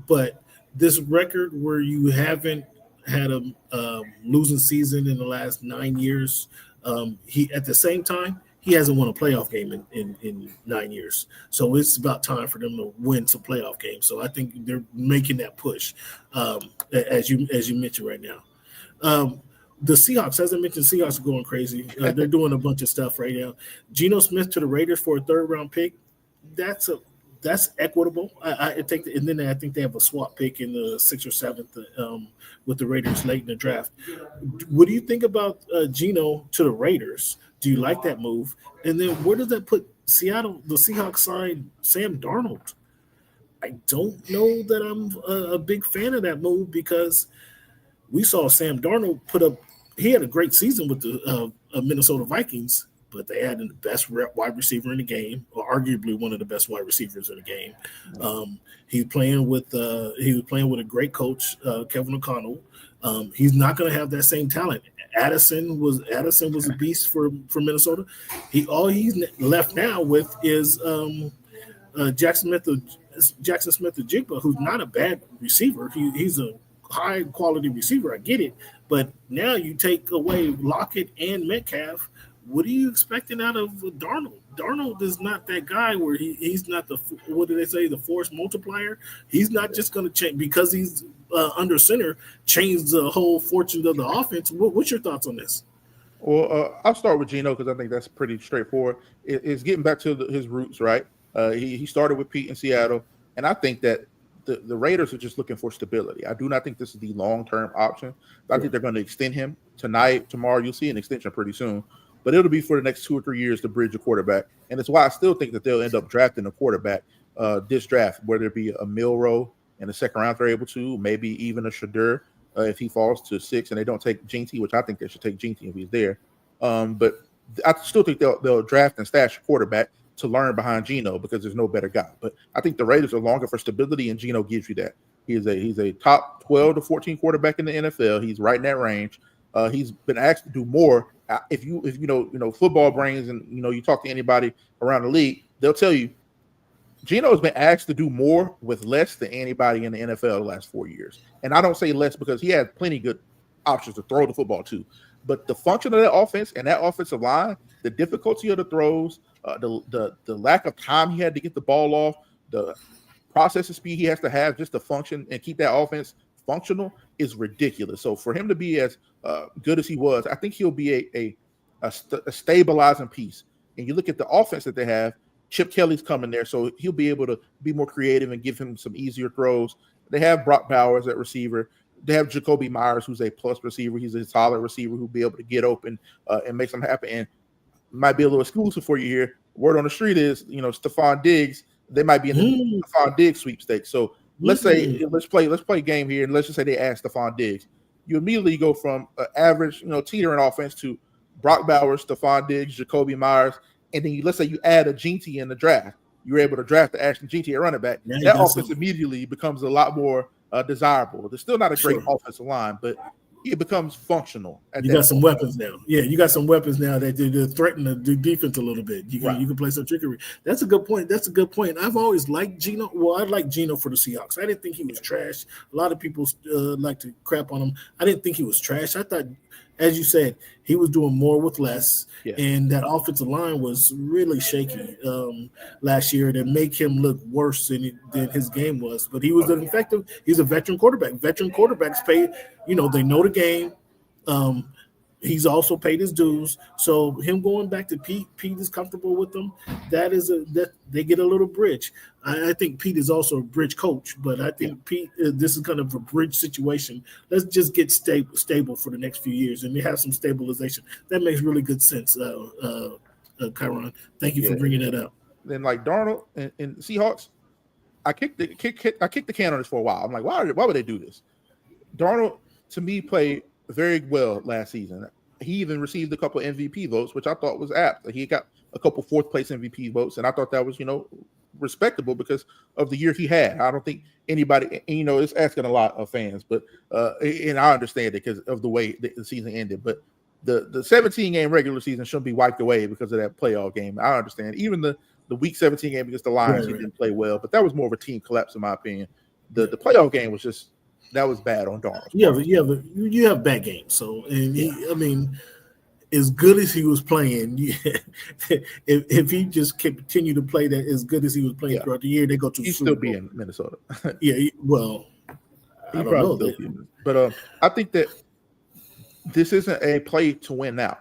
But this record where you haven't had a losing season in the last 9 years, he at the same time he hasn't won a playoff game in 9 years. So it's about time for them to win some playoff games. So I think they're making that push, as you mentioned right now. The Seahawks, as I mentioned, Seahawks are going crazy. They're doing a bunch of stuff right now. Geno Smith to the Raiders for a third-round pick. That's equitable. I think, and then I think they have a swap pick in the 6th or 7th with the Raiders late in the draft. What do you think about Geno to the Raiders? Do you like that move? And then where does that put Seattle? The Seahawks signed Sam Darnold. I don't know that I'm a big fan of that move because we saw Sam Darnold put up. He had a great season with the Minnesota Vikings, but they had the best wide receiver in the game, or arguably one of the best wide receivers in the game. He was playing with a great coach, Kevin O'Connell. He's not going to have that same talent. Addison was a beast for Minnesota. All he's left now with is Jackson Smith-Njigba, who's not a bad receiver. He's a high quality receiver. I get it, but now you take away Lockett and Metcalf. What are you expecting out of Darnold? Darnold is not that guy where he's not the, what do they say, the force multiplier. He's not just going to change because he's under center, change the whole fortune of the offense. What's your thoughts on this? Well, I'll start with Geno because I think that's pretty straightforward. It's getting back to his roots, right? He started with Pete in Seattle, and I think that the Raiders are just looking for stability. I do not think this is the long-term option. I think they're going to extend him tonight, tomorrow. You'll see an extension pretty soon, but it'll be for the next 2 or 3 years to bridge a quarterback, and it's why I still think that they'll end up drafting a quarterback this draft, whether it be a Milroe in the second round if they're able to, maybe even a Shadur if he falls to 6 and they don't take Ginty, which I think they should take Ginty if he's there. But I still think they'll draft and stash a quarterback to learn behind Geno because there's no better guy. But I think the Raiders are longing for stability, and Geno gives you that. He's a top 12 to 14 quarterback in the NFL. He's right in that range. He's been asked to do more. If you know football brains, and you talk to anybody around the league, they'll tell you Geno has been asked to do more with less than anybody in the NFL the last 4 years. And I don't say less because he had plenty good options to throw the football to. But the function of that offense and that offensive line, the difficulty of the throws, the lack of time he had to get the ball off, the processing speed he has to have just to function and keep that offense functional is ridiculous. So for him to be as good as he was, I think he'll be a stabilizing piece. And you look at the offense that they have, Chip Kelly's coming there, so he'll be able to be more creative and give him some easier throws. They have Brock Bowers at receiver. They have Jacoby Myers, who's a plus receiver. He's a solid receiver who'll be able to get open and make something happen. And might be a little exclusive for you here. Word on the street is, Stephon Diggs, they might be in the Stephon Diggs sweepstakes. So let's play a game here, and let's just say they ask Stephon Diggs. You immediately go from an average, teetering offense to Brock Bowers, Stephon Diggs, Jacoby Myers, and then let's say you add a Ginty in the draft. You're able to draft the Ashton Ginty at running back. That offense immediately becomes a lot more desirable. There's still not a great offensive line, but it becomes functional. You got some weapons now. Yeah, you got some weapons now that threaten to do defense a little bit. You can play some trickery. That's a good point. I've always liked Geno. Well, I like Geno for the Seahawks. I didn't think he was trash. A lot of people like to crap on him. I didn't think he was trash. I thought, as you said, he was doing more with less, and that offensive line was really shaky last year to make him look worse than his game was. But he was an effective. He's a veteran quarterback. Veteran quarterbacks pay. They know the game. He's also paid his dues. So him going back to Pete is comfortable with them. That they get a little bridge. I think Pete is also a bridge coach, but I think Pete, this is kind of a bridge situation. Let's just get stable for the next few years, and they have some stabilization. That makes really good sense, Kyron. Thank you for bringing that up. Then like Darnold and Seahawks, I kicked the can on this for a while. I'm like, why would they do this? Darnold, to me, played very well last season. He even received a couple of MVP votes, which I thought was apt. He got a couple fourth place MVP votes, and I thought that was, respectable because of the year he had. I don't think anybody, it's asking a lot of fans, but and I understand it because of the way the season ended. But the 17-game regular season shouldn't be wiped away because of that playoff game. I understand. Even the week 17 game against the Lions, he didn't play well, but that was more of a team collapse in my opinion. The playoff game was just. That was bad on Darnold. You have bad games. So, and as good as he was playing, if he just continue to play that as good as he was playing throughout the year, they go to. He'd still be in Minnesota. I don't know. But I think that this isn't a play to win now.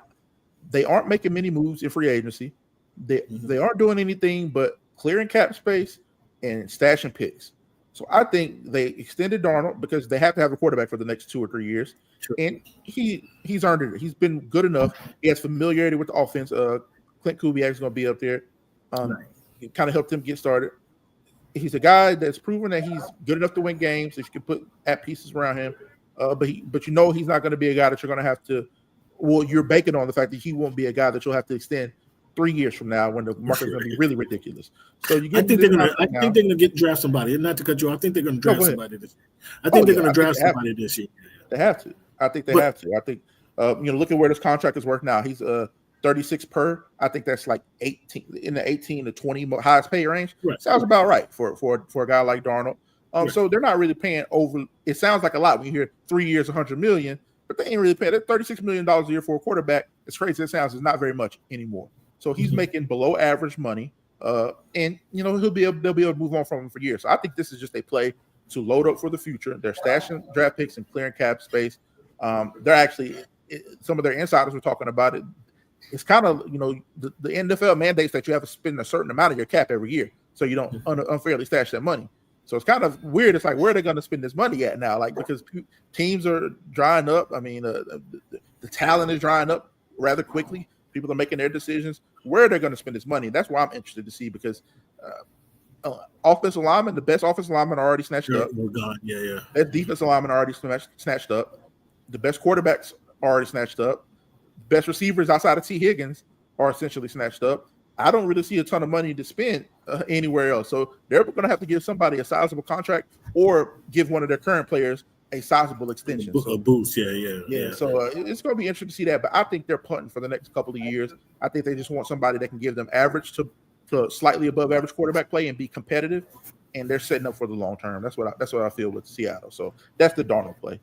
They aren't making many moves in free agency. They aren't doing anything but clearing cap space and stashing picks. So I think they extended Darnold because they have to have a quarterback for the next 2 or 3 years. Sure. And he's earned it. He's been good enough. He has familiarity with the offense. Clint Kubiak is going to be up there. He kind of helped him get started. He's a guy that's proven that he's good enough to win games if you can put at pieces around him. But he's not going to be a guy that you're going to have to – well, you're banking on the fact that he won't be a guy that you'll have to extend 3 years from now when the market's going to be really ridiculous. So I think they're going to get draft somebody. Not to cut you off, I think they're going to draft somebody this year. I think they're going to draft somebody this year. They have to. I think they have to. I think look at where this contract is worth now. He's 36 per. I think that's like 18 in the 18 to 20 highest pay range. Right. Sounds about right for a guy like Darnold. So they're not really paying over. It sounds like a lot when you hear 3 years, $100 million, but they ain't really paying. That $36 million a year for a quarterback, as crazy as it sounds, is not very much anymore. So he's making below average money, and they'll be able to move on from him for years. So I think this is just a play to load up for the future. They're stashing draft picks and clearing cap space. They're actually some of their insiders were talking about it. It's kind of, the NFL mandates that you have to spend a certain amount of your cap every year, so you don't unfairly stash that money. So it's kind of weird. It's like, where are they going to spend this money at now? Like, because teams are drying up. I mean, the talent is drying up rather quickly. People are making their decisions. Where are they going to spend this money? That's why I'm interested to see, because offensive linemen, the best offensive linemen are already snatched up. We're gone. Yeah. Best defensive linemen are already snatched up. The best quarterbacks are already snatched up. Best receivers outside of T. Higgins are essentially snatched up. I don't really see a ton of money to spend anywhere else. So they're going to have to give somebody a sizable contract or give one of their current players a sizable extension. A boost, yeah. So it's going to be interesting to see that. But I think they're punting for the next couple of years. I think they just want somebody that can give them average to slightly above average quarterback play and be competitive. And they're setting up for the long term. That's what I feel with Seattle. So that's the Darnold play.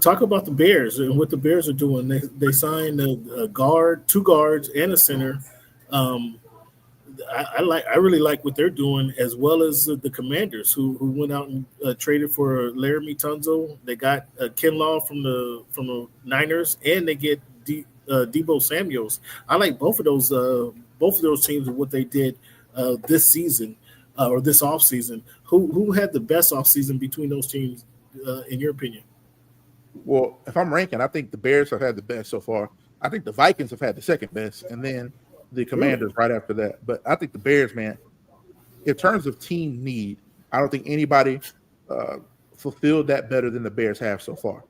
Talk about the Bears and what the Bears are doing. They signed a guard, 2 guards, and a center. I really like what they're doing, as well as the Commanders, who went out and traded for Laramie Tunzel. They got Kinlaw from the Niners, and they get Deebo Samuels. I like both of those teams and what they did this season or this offseason. Who had the best offseason between those teams, in your opinion? Well, if I'm ranking, I think the Bears have had the best so far. I think the Vikings have had the second best, and then the Commanders right after that. But I think the Bears, man, in terms of team need, I don't think anybody fulfilled that better than the Bears have so far.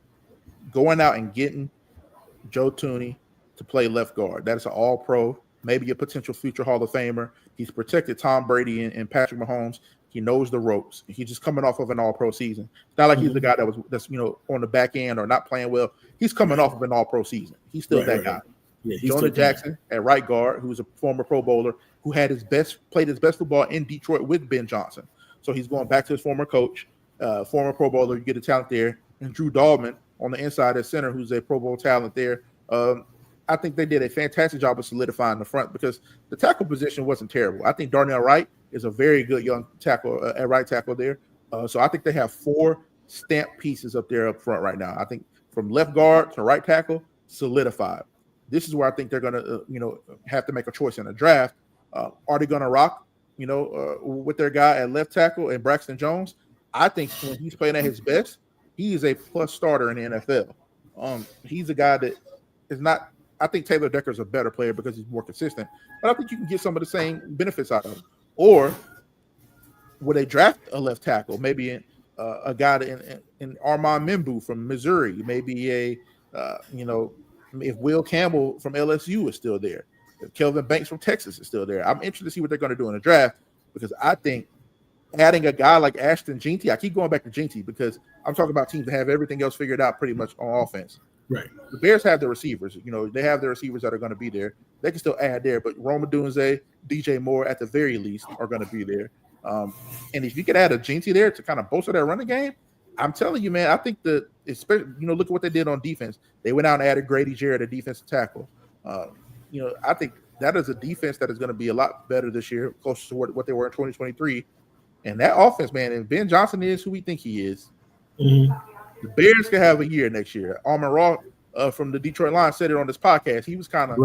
Going out and getting Joe Thuney to play left guard. That is an all-pro, maybe a potential future Hall of Famer. He's protected Tom Brady and Patrick Mahomes. He knows the ropes. He's just coming off of an all-pro season. It's not like he's the guy that's on the back end or not playing well. He's coming off of an all-pro season. He's still that guy. Yeah, Jonah Jackson at right guard, who's a former Pro Bowler, who played his best football in Detroit with Ben Johnson. So he's going back to his former coach, former Pro Bowler. You get a talent there. And Drew Dahlman on the inside at center, who's a Pro Bowl talent there. I think they did a fantastic job of solidifying the front, because the tackle position wasn't terrible. I think Darnell Wright is a very good young tackle at right tackle there. So I think they have 4 stamp pieces up there up front right now. I think from left guard to right tackle, solidified. This is where I think they're going to, have to make a choice in a draft. Are they going to rock, with their guy at left tackle and Braxton Jones? I think when he's playing at his best, he is a plus starter in the NFL. He's a guy that is not. I think Taylor Decker's a better player because he's more consistent, but I think you can get some of the same benefits out of him. Or would they draft a left tackle? Maybe a guy in Armand Membu from Missouri, maybe if Will Campbell from LSU is still there, if Kelvin Banks from Texas is still there. I'm interested to see what they're going to do in the draft, because I think adding a guy like Ashton Jeanty, I keep going back to Jeanty because I'm talking about teams that have everything else figured out pretty much on offense. Right. The Bears have the receivers. They have the receivers that are going to be there. They can still add there, but Roma Dunze, DJ Moore at the very least are going to be there. And if you could add a Jeanty there to kind of bolster that running game, I'm telling you, man, I think that, especially, look at what they did on defense. They went out and added Grady Jarrett, a defensive tackle. I think that is a defense that is going to be a lot better this year, closer to what they were in 2023. And that offense, man, and Ben Johnson is who we think he is. Mm-hmm. The Bears can have a year next year. Amon Ra from the Detroit Lions said it on this podcast. He was kind of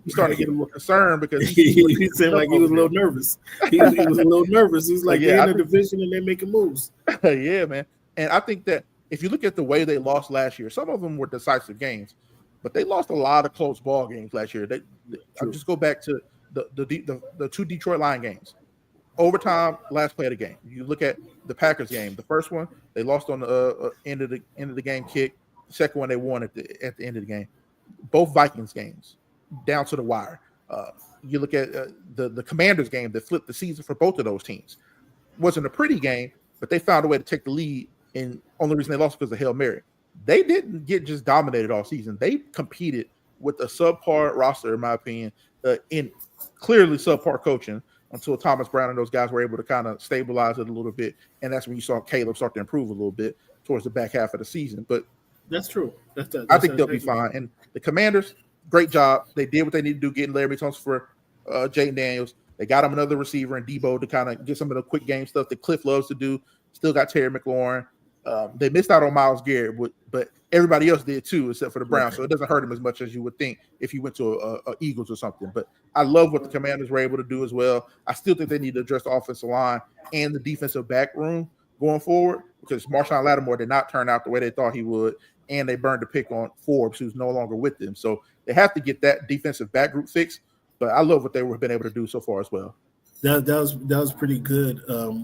He started to get a little concerned because he said like he was a little nervous. He was a little nervous. He was like, they're in the division and they're making moves. Yeah, man. And I think that if you look at the way they lost last year, some of them were decisive games, but they lost a lot of close ball games last year. I'll just go back to the 2 Detroit Lion games. Overtime, last play of the game. You look at the Packers game. The first one, they lost on the end of the game kick. The second one, they won at the end of the game. Both Vikings games, down to the wire. You look at the Commanders game that flipped the season for both of those teams. Wasn't a pretty game, but they found a way to take the lead, and only reason they lost because of Hail Mary. They didn't get just dominated all season. They competed with a subpar roster, in my opinion, in clearly subpar coaching, until Thomas Brown and those guys were able to kind of stabilize it a little bit. And that's when you saw Caleb start to improve a little bit towards the back half of the season. But that's true. I think they'll be fine. And the Commanders, great job. They did what they needed to do, getting Larry Tunsil for Jaden Daniels. They got him another receiver in Debo to kind of get some of the quick game stuff that Cliff loves to do. Still got Terry McLaurin. They missed out on Myles Garrett, but everybody else did too, except for the Browns. So it doesn't hurt him as much as you would think if you went to a Eagles or something. But I love what the Commanders were able to do as well. I still think they need to address the offensive line and the defensive back room going forward, because Marshawn Lattimore did not turn out the way they thought he would, and they burned the pick on Forbes, who's no longer with them. So they have to get that defensive back group fixed. But I love what they have been able to do so far as well. That was pretty good.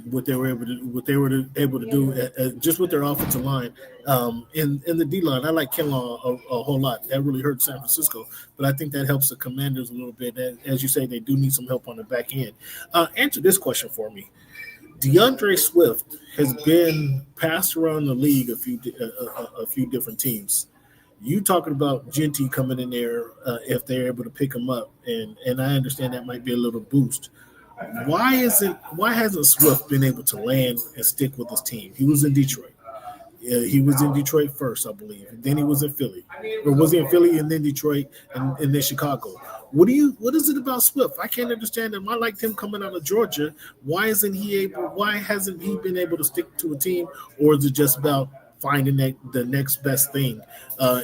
What they were able to do just with their offensive line, in the D line. I like Kinlaw a whole lot. That really hurt San Francisco, but I think that helps the Commanders a little bit. As you say, they do need some help on the back end. Answer this question for me. DeAndre Swift has been passed around the league a few different teams. You talking about Genty coming in there if they're able to pick him up, and I understand that might be a little boost. Why hasn't Swift been able to land and stick with his team? He was in Detroit. He was in Detroit first, I believe. And then he was in Philly. Or was he in Philly and then Detroit and then Chicago? What is it about Swift? I can't understand him. I liked him coming out of Georgia. Why hasn't he been able to stick to a team? Or is it just about finding the next best thing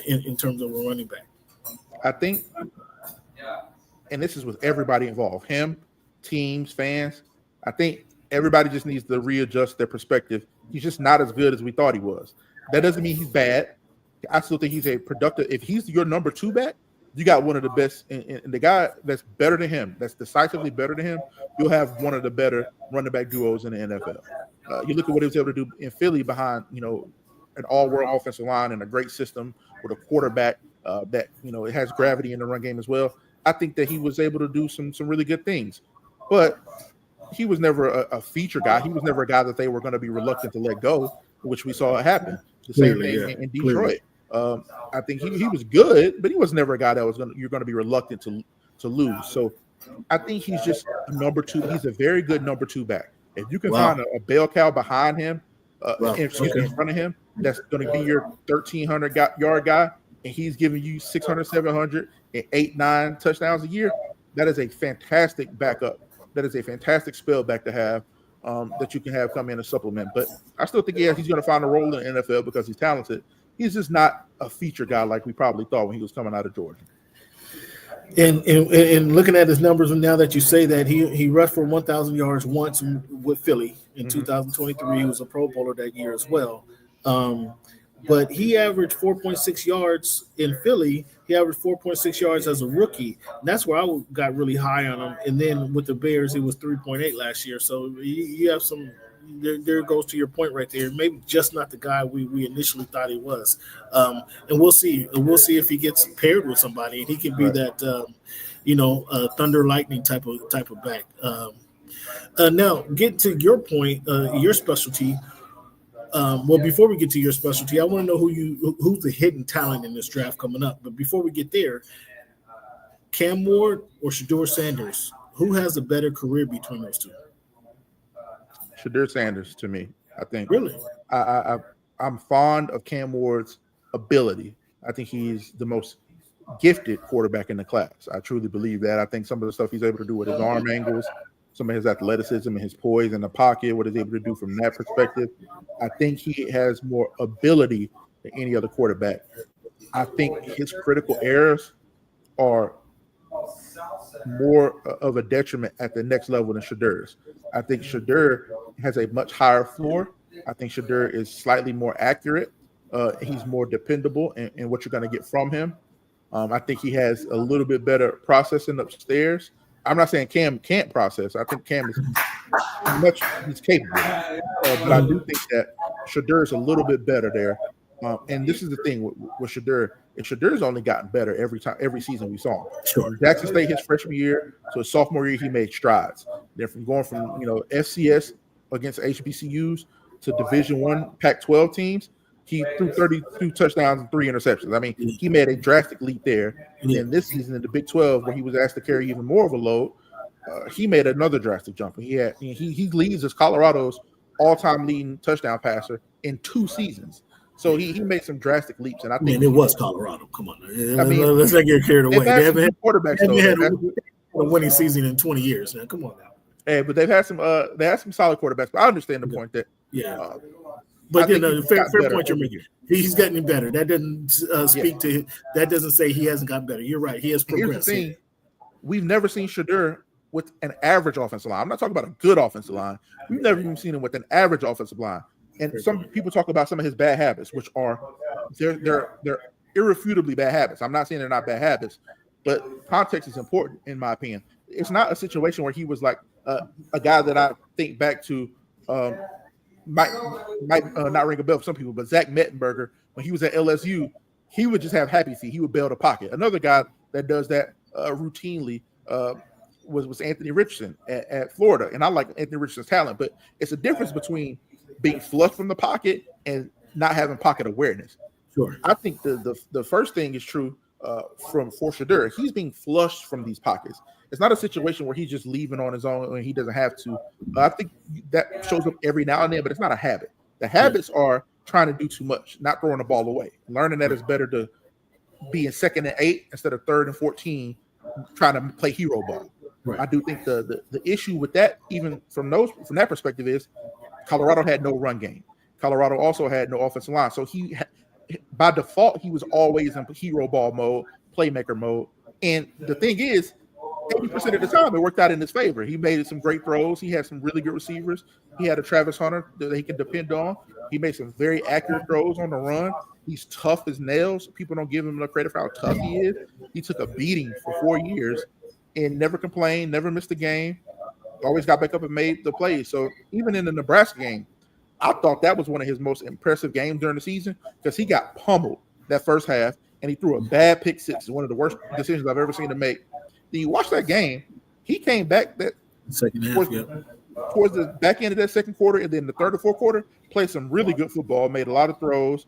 in terms of a running back? I think, and this is with everybody involved, him, teams, fans, I think everybody just needs to readjust their perspective. He's just not as good as we thought he was. That doesn't mean he's bad. I still think he's a productive. If he's your number 2 back, you got one of the best. And the guy that's better than him, that's decisively better than him, you'll have one of the better running back duos in the NFL. You look at what he was able to do in Philly behind, an all-world offensive line and a great system with a quarterback that, it has gravity in the run game as well. I think that he was able to do some really good things. But he was never a feature guy. He was never a guy that they were going to be reluctant to let go, which we saw happen. The same thing in Detroit. I think he was good, but he was never a guy that you're going to be reluctant to lose. So I think he's just a number 2. He's a very good number 2 back. If you can find a bell cow behind him, in front of him, that's going to be your 1,300-yard guy, and he's giving you 600, 700, and 8, 9 touchdowns a year, that is a fantastic backup. That is a fantastic spell back to have that you can have come in and supplement. But I still think, he's going to find a role in the NFL because he's talented. He's just not a feature guy like we probably thought when he was coming out of Georgia. And looking at his numbers, and now that you say that, he rushed for 1,000 yards once with Philly in 2023. He was a Pro Bowler that year as well. But he averaged 4.6 yards in Philly. He averaged 4.6 yards as a rookie. And that's where I got really high on him. And then with the Bears, he was 3.8 last year. So you have some – there goes to your point right there. Maybe just not the guy we initially thought he was. And we'll see. We'll see if he gets paired with somebody, and he can be that, thunder lightning type of back. Now, get to your point, your specialty. Before we get to your specialty, I want to know who's the hidden talent in this draft coming up. But before we get there, Cam Ward or Shedeur Sanders, who has a better career between those two? Shedeur Sanders to me, I think. Really? I'm fond of Cam Ward's ability. I think he's the most gifted quarterback in the class. I truly believe that. I think some of the stuff he's able to do with his arm angles, some of his athleticism and his poise in the pocket, what he's able to do from that perspective, I think he has more ability than any other quarterback. I think his critical errors are more of a detriment at the next level than Shedeur's. I think Shedeur has a much higher floor. I think Shedeur is slightly more accurate. He's more dependable in what you're going to get from him. I think he has a little bit better processing upstairs. I'm not saying Cam can't process. I think Cam is he's capable. But I do think that Shedeur is a little bit better there. And this is the thing with Shedeur. And Shadeur's only gotten better every season we saw him. Sure. Jackson State his freshman year, so his sophomore year he made strides. Then from going from FCS against HBCUs to Division I Pac-12 teams, he threw 32 touchdowns and 3 interceptions. I mean, he made a drastic leap there. And then this season in the Big 12, where he was asked to carry even more of a load, he made another drastic jump. He leads as Colorado's all-time leading touchdown passer in 2 seasons. So he made some drastic leaps, and I think it was Colorado. Come on, let's not get carried away. They haven't had a winning season in 20 years. Now, come on now. Hey, but they had some solid quarterbacks. But I understand the point that But fair point you're making. He's getting better. That doesn't speak to that. Doesn't say he hasn't gotten better. You're right. He has progressed. Here's the thing: we've never seen Shedeur with an average offensive line. I'm not talking about a good offensive line. We've never even seen him with an average offensive line. And some people talk about some of his bad habits, which are they're irrefutably bad habits. I'm not saying they're not bad habits, but context is important in my opinion. It's not a situation where he was like a guy that I think back to might not ring a bell for some people, but Zach Mettenberger, when he was at LSU, he would just have happy feet. He would bail the pocket. Another guy that does that routinely was Anthony Richardson at Florida. And I like Anthony Richardson's talent, but it's a difference between being flushed from the pocket and not having pocket awareness. Sure. I think the first thing is true for Shedeur. He's being flushed from these pockets. It's not a situation where he's just leaving on his own and he doesn't have to. I think that shows up every now and then, but it's not a habit. The habits are trying to do too much, not throwing the ball away, learning that it's better to be in 2nd and 8 instead of 3rd and 14, trying to play hero ball. Right. I do think the issue with that, even from that perspective, is Colorado had no run game. Colorado also had no offensive line. So by default, he was always in hero ball mode, playmaker mode. And the thing is, 80% of the time, it worked out in his favor. He made some great throws. He had some really good receivers. He had a Travis Hunter that he can depend on. He made some very accurate throws on the run. He's tough as nails. People don't give him enough credit for how tough he is. He took a beating for 4 years and never complained, never missed a game. Always got back up and made the plays. So even in the Nebraska game, I thought that was one of his most impressive games during the season because he got pummeled that first half and he threw a bad pick six, one of the worst decisions I've ever seen him make. Then you watch that game, he came back that second half, towards the back end of that second quarter, and then the third or fourth quarter, played some really good football, made a lot of throws.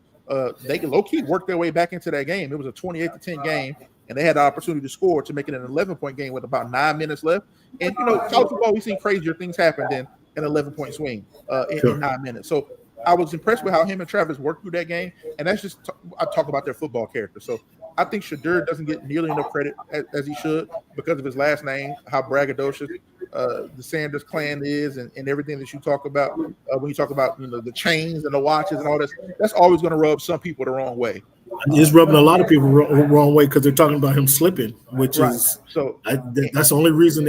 They low-key worked their way back into that game. It was a 28-10 game, and they had the opportunity to score to make it an 11-point game with about 9 minutes left. And, college football, we've seen crazier things happen than an 11-point swing in 9 minutes. So I was impressed with how him and Travis worked through that game, and that's just I talk about their football character. So I think Shedeur doesn't get nearly enough credit as he should because of his last name, how braggadocious the Sanders clan is, and everything that you talk about when you talk about the chains and the watches and all this. That's always going to rub some people the wrong way. It's rubbing a lot of people the wrong way because they're talking about him slipping, which is so. That's the only reason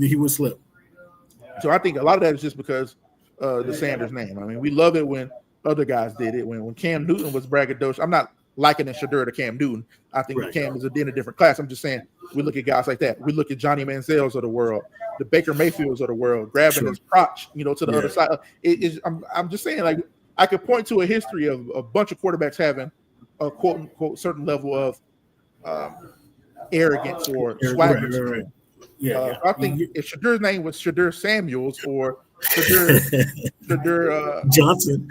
he would slip. So I think a lot of that is just because the Sanders name. I mean, we love it when other guys did it. When Cam Newton was braggadocious, I'm not likening Shedeur to Cam Newton. I think Cam is in a different class. I'm just saying we look at guys like that. We look at Johnny Manziel's of the world, the Baker Mayfields of the world, grabbing his crotch, to the other side. I'm just saying, like, I could point to a history of a bunch of quarterbacks having a quote unquote certain level of arrogance or swagger. I think if Shadeur's name was Shedeur Samuels or Shedeur Johnson,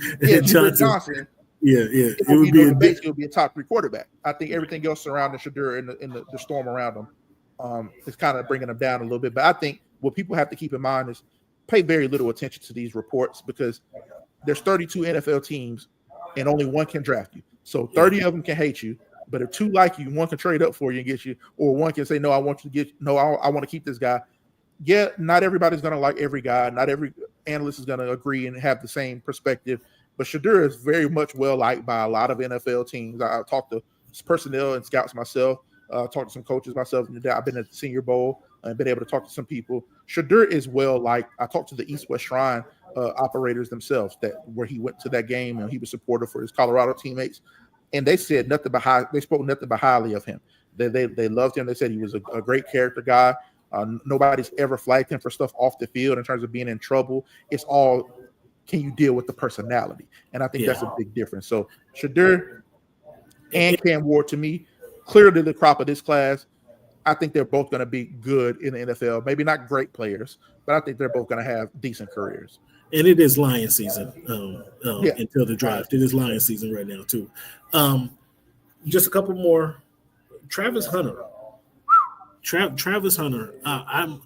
Johnson. It would be debate. He'll be a top 3 quarterback. I think everything else surrounding Shedeur in the storm around him is kind of bringing him down a little bit. But I think what people have to keep in mind is pay very little attention to these reports because there's 32 NFL teams and only one can draft you. So 30 of them can hate you, but if 2 like you, 1 can trade up for you and get you, or 1 can say, no, I want to keep this guy. Yeah, not everybody's going to like every guy. Not every analyst is going to agree and have the same perspective. But Shedeur is very much well liked by a lot of NFL teams. I've talked to personnel and scouts myself. Talked to some coaches myself. I've been at the Senior Bowl and been able to talk to some people. Shedeur is well liked. I talked to the East West Shrine operators themselves where he went to that game and he was supportive for his Colorado teammates. And they said nothing but they spoke nothing but highly of him. They loved him. They said he was a great character guy. Nobody's ever flagged him for stuff off the field in terms of being in trouble. It's all, can you deal with the personality? And I think that's a big difference. So Shedeur and Cam Ward, to me, clearly the crop of this class. I think they're both going to be good in the NFL. Maybe not great players, but I think they're both going to have decent careers. And it is Lion season until the draft. It is Lion season right now, too. Just a couple more. Travis Hunter. Travis Hunter, I'm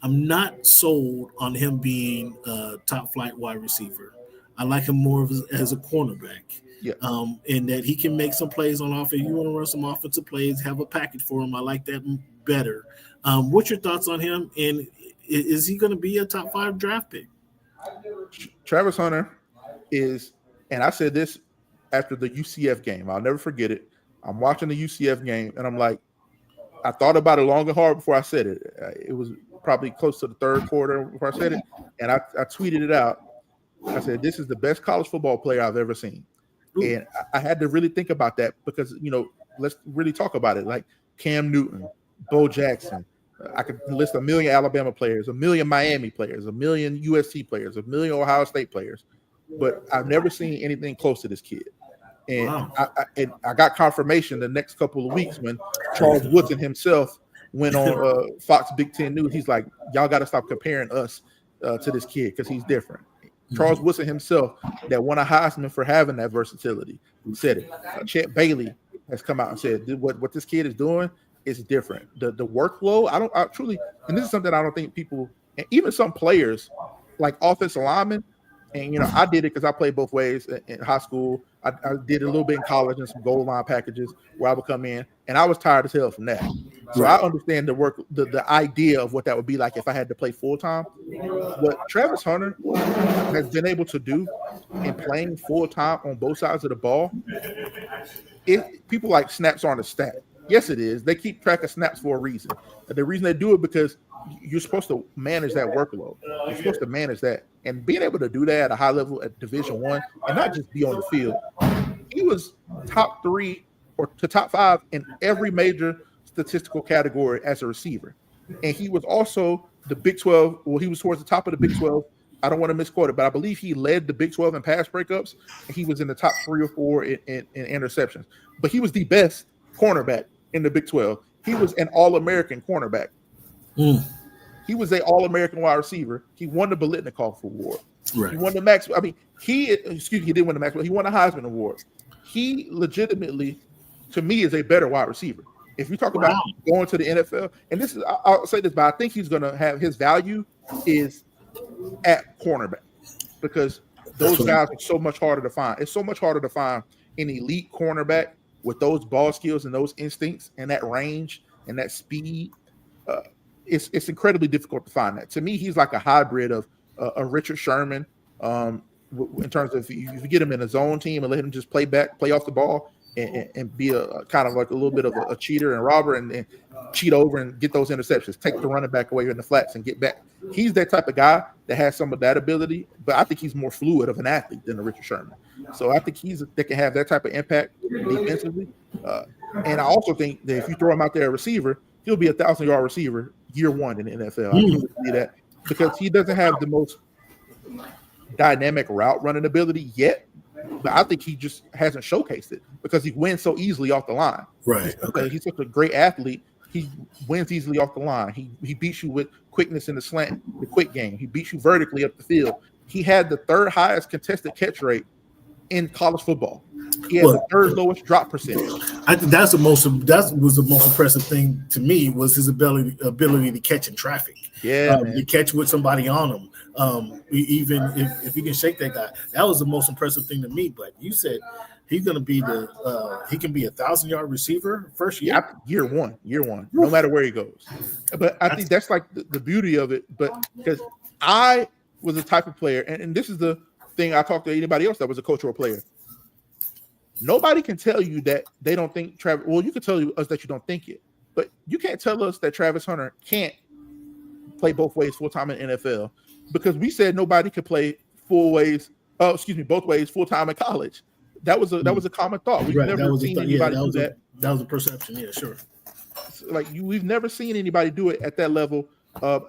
not sold on him being a top flight wide receiver. I like him more as a cornerback. Yeah. In that he can make some plays on offense. You want to run some offensive plays, have a package for him. I like that better. What's your thoughts on him? And is he going to be a top 5 draft pick? Travis Hunter is And I said this after the UCF game. I'll never forget it. I'm watching the UCF game, and I'm like, I thought about it long and hard before I said it. It was probably close to the third quarter before I said it, and I tweeted it out. I said, this is the best college football player I've ever seen. And I had to really think about that because, let's really talk about it. Like Cam Newton, Bo Jackson. I could list a million Alabama players, a million Miami players, a million USC players, a million Ohio State players. But I've never seen anything close to this kid. And wow. I got confirmation the next couple of weeks when Charles Woodson himself went on Fox Big Ten News. He's like, y'all got to stop comparing us to this kid because he's different. Charles Woodson himself, that won a Heisman for having that versatility, he said it. Chet Bailey has come out and said what this kid is doing is different. The workload, I truly, and this is something I don't think people, and even some players like offensive linemen, and I did it because I played both ways in high school. I did a little bit in college and some goal line packages where I would come in, and I was tired as hell from that. So I understand the idea of what that would be like if I had to play full time. What Travis Hunter has been able to do in playing full time on both sides of the ball, people like snaps aren't a stat. Yes, it is. They keep track of snaps for a reason. And the reason they do it because you're supposed to manage that workload. You're supposed to manage that. And being able to do that at a high level at Division I and not just be on the field, he was top 3 or to top 5 in every major statistical category as a receiver. And he was also the Big 12. Well, he was towards the top of the Big 12. I don't want to misquote it, but I believe he led the Big 12 in pass breakups. And he was in the top 3 or 4 in interceptions. But he was the best cornerback in the Big 12. He was an All-American cornerback. He was an All-American wide receiver. He won the Biletnikoff Award. Right. He won the Max. I mean, he didn't win the Max, but he won the Heisman Award. He legitimately, to me, is a better wide receiver. If you talk about going to the NFL, and this is, I'll say this, but I think he's going to have his value is at cornerback because those guys are so much harder to find. It's so much harder to find an elite cornerback with those ball skills and those instincts and that range and that speed. It's incredibly difficult to find that. To me, he's like a hybrid of a Richard Sherman in terms of if you get him in a zone team and let him just play off the ball and be a kind of like a little bit of a cheater and robber and cheat over and get those interceptions, take the running back away in the flats and get back. He's that type of guy that has some of that ability, but I think he's more fluid of an athlete than a Richard Sherman. So I think that can have that type of impact defensively. And I also think that if you throw him out there a receiver, he'll be 1,000-yard receiver year one in the NFL. I can see that because he doesn't have the most dynamic route running ability yet, but I think he just hasn't showcased it because he wins so easily off the line. Right. Okay. He's such a great athlete. He wins easily off the line. He beats you with quickness in the slant, the quick game. He beats you vertically up the field. He had the third highest contested catch rate in college football. He had the third lowest drop percentage. I think that was the most impressive thing to me was his ability to catch in traffic. Yeah, to catch with somebody on him. Even if you can shake that guy, that was the most impressive thing to me. But you said he's going to be he can be 1,000-yard receiver first year. Yeah, year one, no matter where he goes. But I think that's like the beauty of it. But because I was the type of player, and this is the thing I talk to anybody else that was a coach or a player. Nobody can tell you that they don't think Travis. Well, you can tell us that you don't think it, but you can't tell us that Travis Hunter can't play both ways full time in NFL because we said nobody could play both ways full time in college. That was a common thought. We've never seen anybody do that. That was a perception. Yeah, sure. We've never seen anybody do it at that level.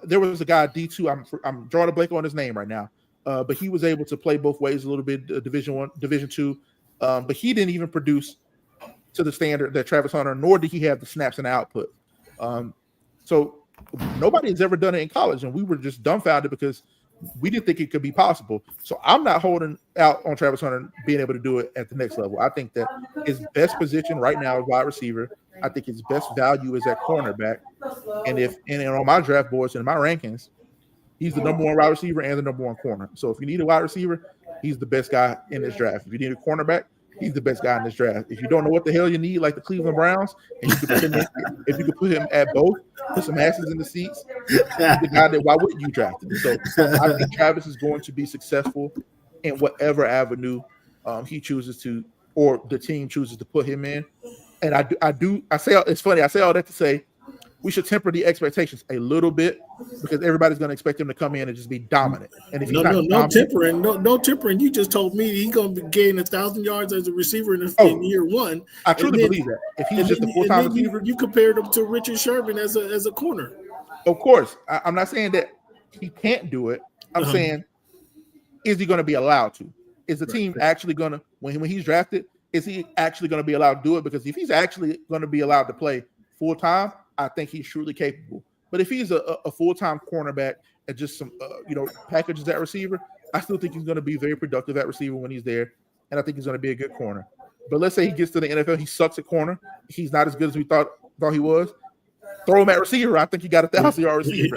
There was a guy D2. I'm drawing a blank on his name right now, but he was able to play both ways a little bit. Division I, Division II. But he didn't even produce to the standard that Travis Hunter, nor did he have the snaps and the output. So nobody has ever done it in college, and we were just dumbfounded because we didn't think it could be possible. So I'm not holding out on Travis Hunter being able to do it at the next level. I think that his best position right now is wide receiver. I think his best value is at cornerback. And on my draft boards and in my rankings, he's the number one wide receiver and the number one corner. So if you need a wide receiver, he's the best guy in this draft. If you need a cornerback, he's the best guy in this draft. If you don't know what the hell you need, like the Cleveland Browns, and you could put him at both, put some asses in the seats, the guy that why wouldn't you draft him? So I think Travis is going to be successful in whatever avenue he chooses to, or the team chooses to put him in. And I say it's funny. I say all that to say we should temper the expectations a little bit because everybody's going to expect him to come in and just be dominant. And if he's no tempering, no tempering. You just told me he's going to gain 1,000 yards as a receiver in year one. I truly believe that. If he's just a full-time receiver, you compared him to Richard Sherman as a corner. Of course, I'm not saying that he can't do it. I'm saying, is he going to be allowed to? Is the team actually going to, when he's drafted, is he actually going to be allowed to do it? Because if he's actually going to be allowed to play full-time, I think he's truly capable. But if he's a full-time cornerback and just some, packages at receiver, I still think he's going to be very productive at receiver when he's there, and I think he's going to be a good corner. But let's say he gets to the NFL, he sucks at corner, he's not as good as we thought he was. Throw him at receiver. I think he got 1,000-yard receiver.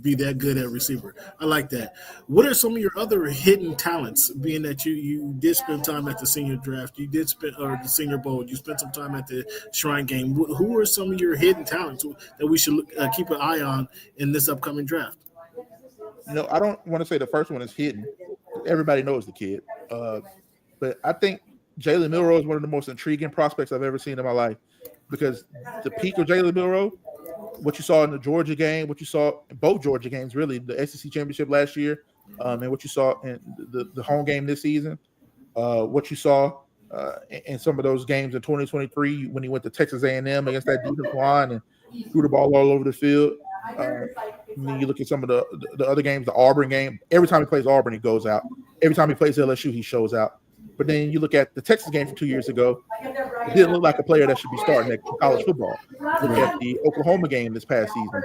Be that good at receiver. I like that. What are some of your other hidden talents? Being that you did spend time at the senior draft, you did spend or the Senior Bowl, you spent some time at the Shrine Game. Who are some of your hidden talents that we should keep an eye on in this upcoming draft? I don't want to say the first one is hidden. Everybody knows the kid, but I think Jalen Milroe is one of the most intriguing prospects I've ever seen in my life. Because the peak of Jalen Milroe, what you saw in the Georgia game, what you saw in both Georgia games, really, the SEC championship last year, and what you saw in the home game this season, what you saw in some of those games in 2023 when he went to Texas A&M against that defensive line and threw the ball all over the field. And then you look at some of the other games, the Auburn game. Every time he plays Auburn, he goes out. Every time he plays LSU, he shows out. But then you look at the Texas game from 2 years ago, it didn't look like a player that should be starting at college football. Look at the Oklahoma game this past season.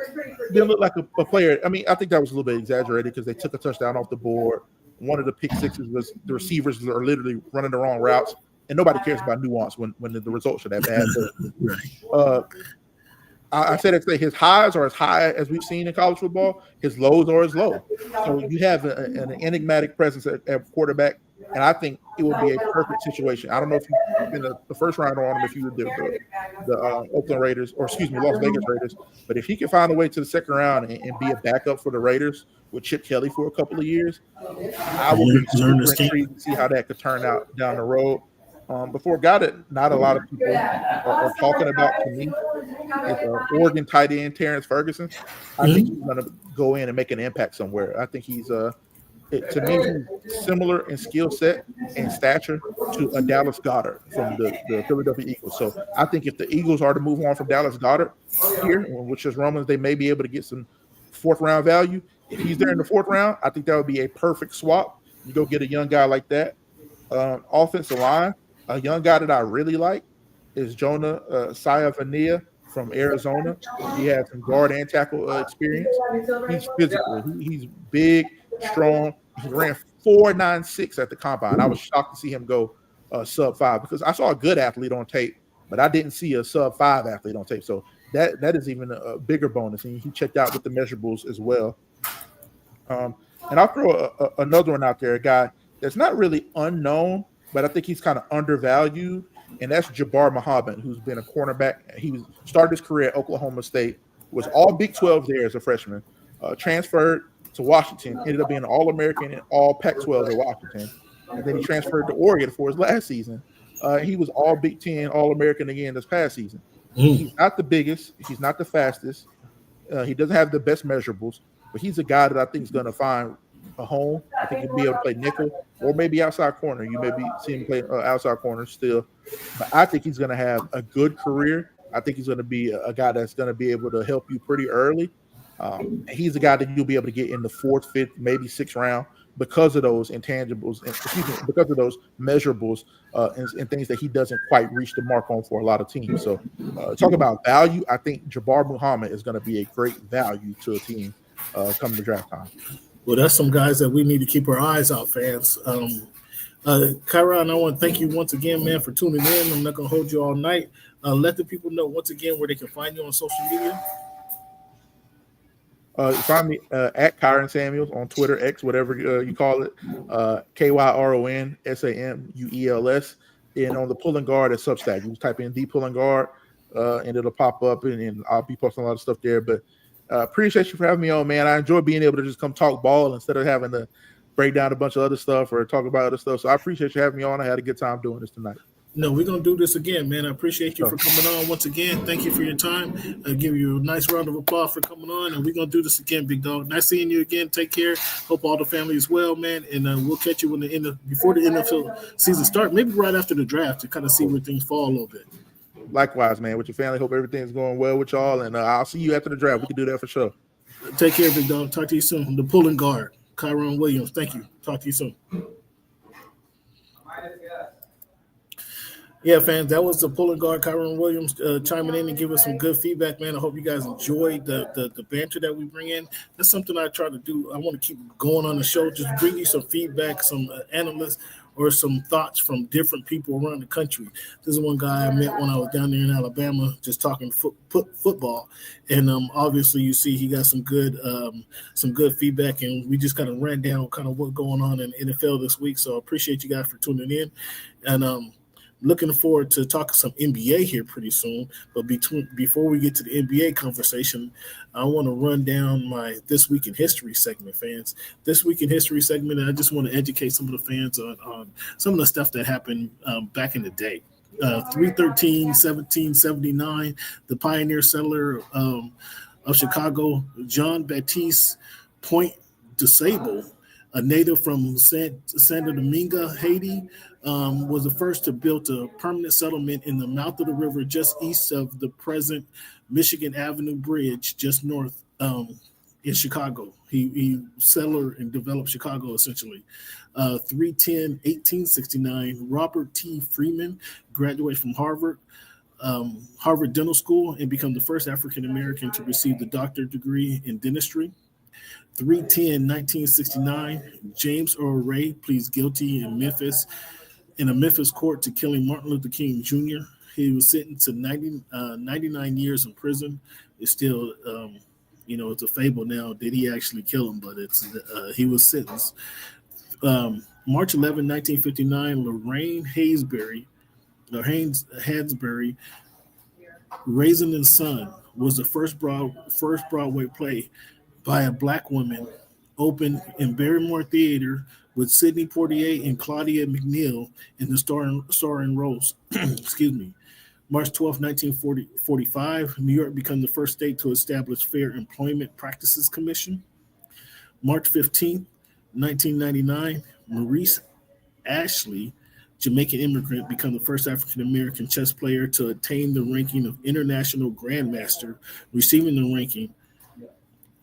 It didn't look like a player. I mean, I think that was a little bit exaggerated because they took a touchdown off the board. One of the pick sixes was the receivers are literally running the wrong routes, and nobody cares about nuance when the results are that bad. I said that his highs are as high as we've seen in college football. His lows are as low. So you have an enigmatic presence at quarterback. And I think it would be a perfect situation. I don't know if you've been the first round on him, if you would do the Oakland Raiders, or excuse me, Las Vegas Raiders. But if he can find a way to the second round and be a backup for the Raiders with Chip Kelly for a couple of years, I would be super intrigued to see how that could turn out down the road. Before a guy that not a lot of people are talking about to me is Oregon tight end Terrence Ferguson. I think he's going to go in and make an impact somewhere. I think he's to me, he's similar in skill set and stature to a Dallas Goedert from the Philadelphia Eagles. So I think if the Eagles are to move on from Dallas Goedert here, which is rumors, they may be able to get some fourth-round value. If he's there in the fourth round, I think that would be a perfect swap. You go get a young guy like that. Offensive line, a young guy that I really like is Jonah Sayavania from Arizona. He has some guard and tackle experience. He's physical. He's big, strong. He ran 4.96 at the combine. I was shocked to see him go sub-5 because I saw a good athlete on tape, but I didn't see a sub-5 athlete on tape. So that is even a bigger bonus. And he checked out with the measurables as well. And I'll throw another one out there, a guy that's not really unknown, but I think he's kind of undervalued, and that's Jabbar Muhammad, who's been a cornerback. He started his career at Oklahoma State, was all Big 12 there as a freshman, transferred to Washington, ended up being an All-American and all Pac-12 at Washington, and then he transferred to Oregon for his last season. He was all Big 10 All-American again this past season. He's not the biggest. He's not the fastest. He doesn't have the best measurables, but he's a guy that I think is going to find a home. I think he'll be able to play nickel or maybe outside corner. You may be seeing him play outside corner still, but I think he's going to have a good career. I think he's going to be a guy that's going to be able to help you pretty early. He's a guy that you'll be able to get in the fourth, fifth, maybe sixth round because of those intangibles, because of those measurables and things that he doesn't quite reach the mark on for a lot of teams. So talk about value. I think Jabbar Muhammad is going to be a great value to a team come the draft time. Well, that's some guys that we need to keep our eyes out, fans. Kyron, I want to thank you once again, man, for tuning in. I'm not going to hold you all night. Let the people know once again where they can find you on social media. Find me at Kyron Samuels on Twitter, X, whatever you call it, KYRON SAMUELS, and on the Pulling Guard at Substack. You just type in the Pulling Guard, and it'll pop up, and I'll be posting a lot of stuff there. But appreciate you for having me on, man. I enjoy being able to just come talk ball instead of having to break down a bunch of other stuff or talk about other stuff. So I appreciate you having me on. I had a good time doing this tonight. No, we're going to do this again, man. I appreciate you for coming on once again. Thank you for your time. I'll give you a nice round of applause for coming on, and we're going to do this again, big dog. Nice seeing you again. Take care. Hope all the family is well, man, and we'll catch you before the NFL season starts, maybe right after the draft to kind of see where things fall a little bit. Likewise, man, with your family. Hope everything's going well with y'all, and I'll see you after the draft. We can do that for sure. Take care, big dog. Talk to you soon. The pulling guard, Kyron Williams. Thank you. Talk to you soon. Yeah, fans, that was the pulling guard, Kyron Williams, chiming in and giving us some good feedback, man. I hope you guys enjoyed the banter that we bring in. That's something I try to do. I want to keep going on the show, just bring you some feedback, some analysts, or some thoughts from different people around the country. This is one guy I met when I was down there in Alabama, just talking football, and obviously you see he got some good feedback, and we just kind of ran down kind of what's going on in NFL this week. So I appreciate you guys for tuning in, and looking forward to talking some NBA here pretty soon. But before we get to the NBA conversation, I want to run down my This Week in History segment, fans. This Week in History segment, and I just want to educate some of the fans on some of the stuff that happened back in the day. 3/13/1779, the pioneer settler of Chicago, John Baptiste Point de Sable, a native from Santo Domingo, Haiti, was the first to build a permanent settlement in the mouth of the river just east of the present Michigan Avenue Bridge, just north in Chicago. He settled and developed Chicago, essentially. 3/10/1869, Robert T. Freeman graduated from Harvard Dental School and became the first African-American to receive the doctorate degree in dentistry. 3/10/1969, James Earl Ray pleads guilty in a Memphis court to killing Martin Luther King Jr. He was sentenced to 99 years in prison. It's still, it's a fable now. Did he actually kill him? But he was sentenced. March 11, 1959, Lorraine Hansberry, Raisin and Son, was the first Broadway play by a black woman, opened in Barrymore Theater with Sidney Poitier and Claudia McNeil in the starring roles. Excuse me. March 12, 1945, New York became the first state to establish Fair Employment Practices Commission. March 15, 1999, Maurice Ashley, Jamaican immigrant, became the first African-American chess player to attain the ranking of International Grandmaster, receiving the ranking.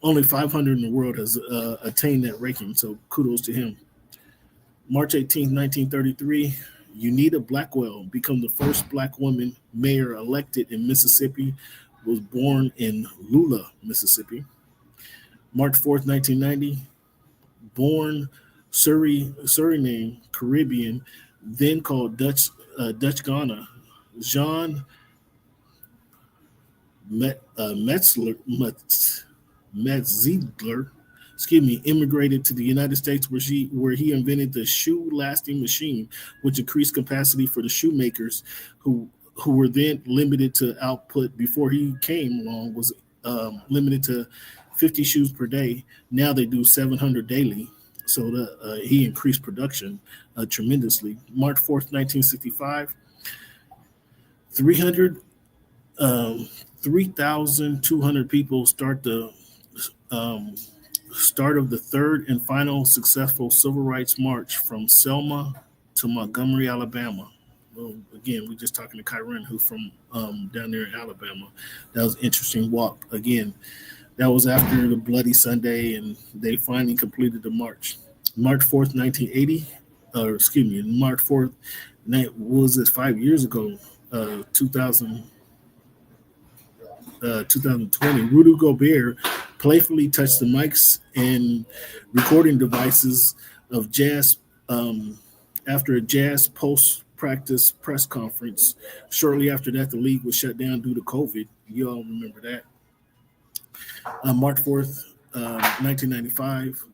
Only 500 in the world has attained that ranking, so kudos to him. March 18, 1933, Unita Blackwell became the first black woman mayor elected in Mississippi, was born in Lula, Mississippi. March 4th, 1990, born Suriname, Caribbean, then called Dutch Ghana, Jean Metzler, immigrated to the United States where he invented the shoe lasting machine, which increased capacity for the shoemakers who were then limited to output before he came along was limited to 50 shoes per day. Now they do 700 daily. So he increased production tremendously. March 4th, 1965, 3,200 people start the start of the third and final successful civil rights march from Selma to Montgomery, Alabama. Well, again, we're just talking to Kyron, who's from down there in Alabama. That was an interesting walk. Again, that was after the Bloody Sunday, and they finally completed the march. March 4th, 1980, March 4th, was this 5 years ago, 2020, Rudy Gobert playfully touched the mics and recording devices of Jazz after a Jazz post-practice press conference. Shortly after that, the league was shut down due to COVID. You all remember that. March 4th, 1995,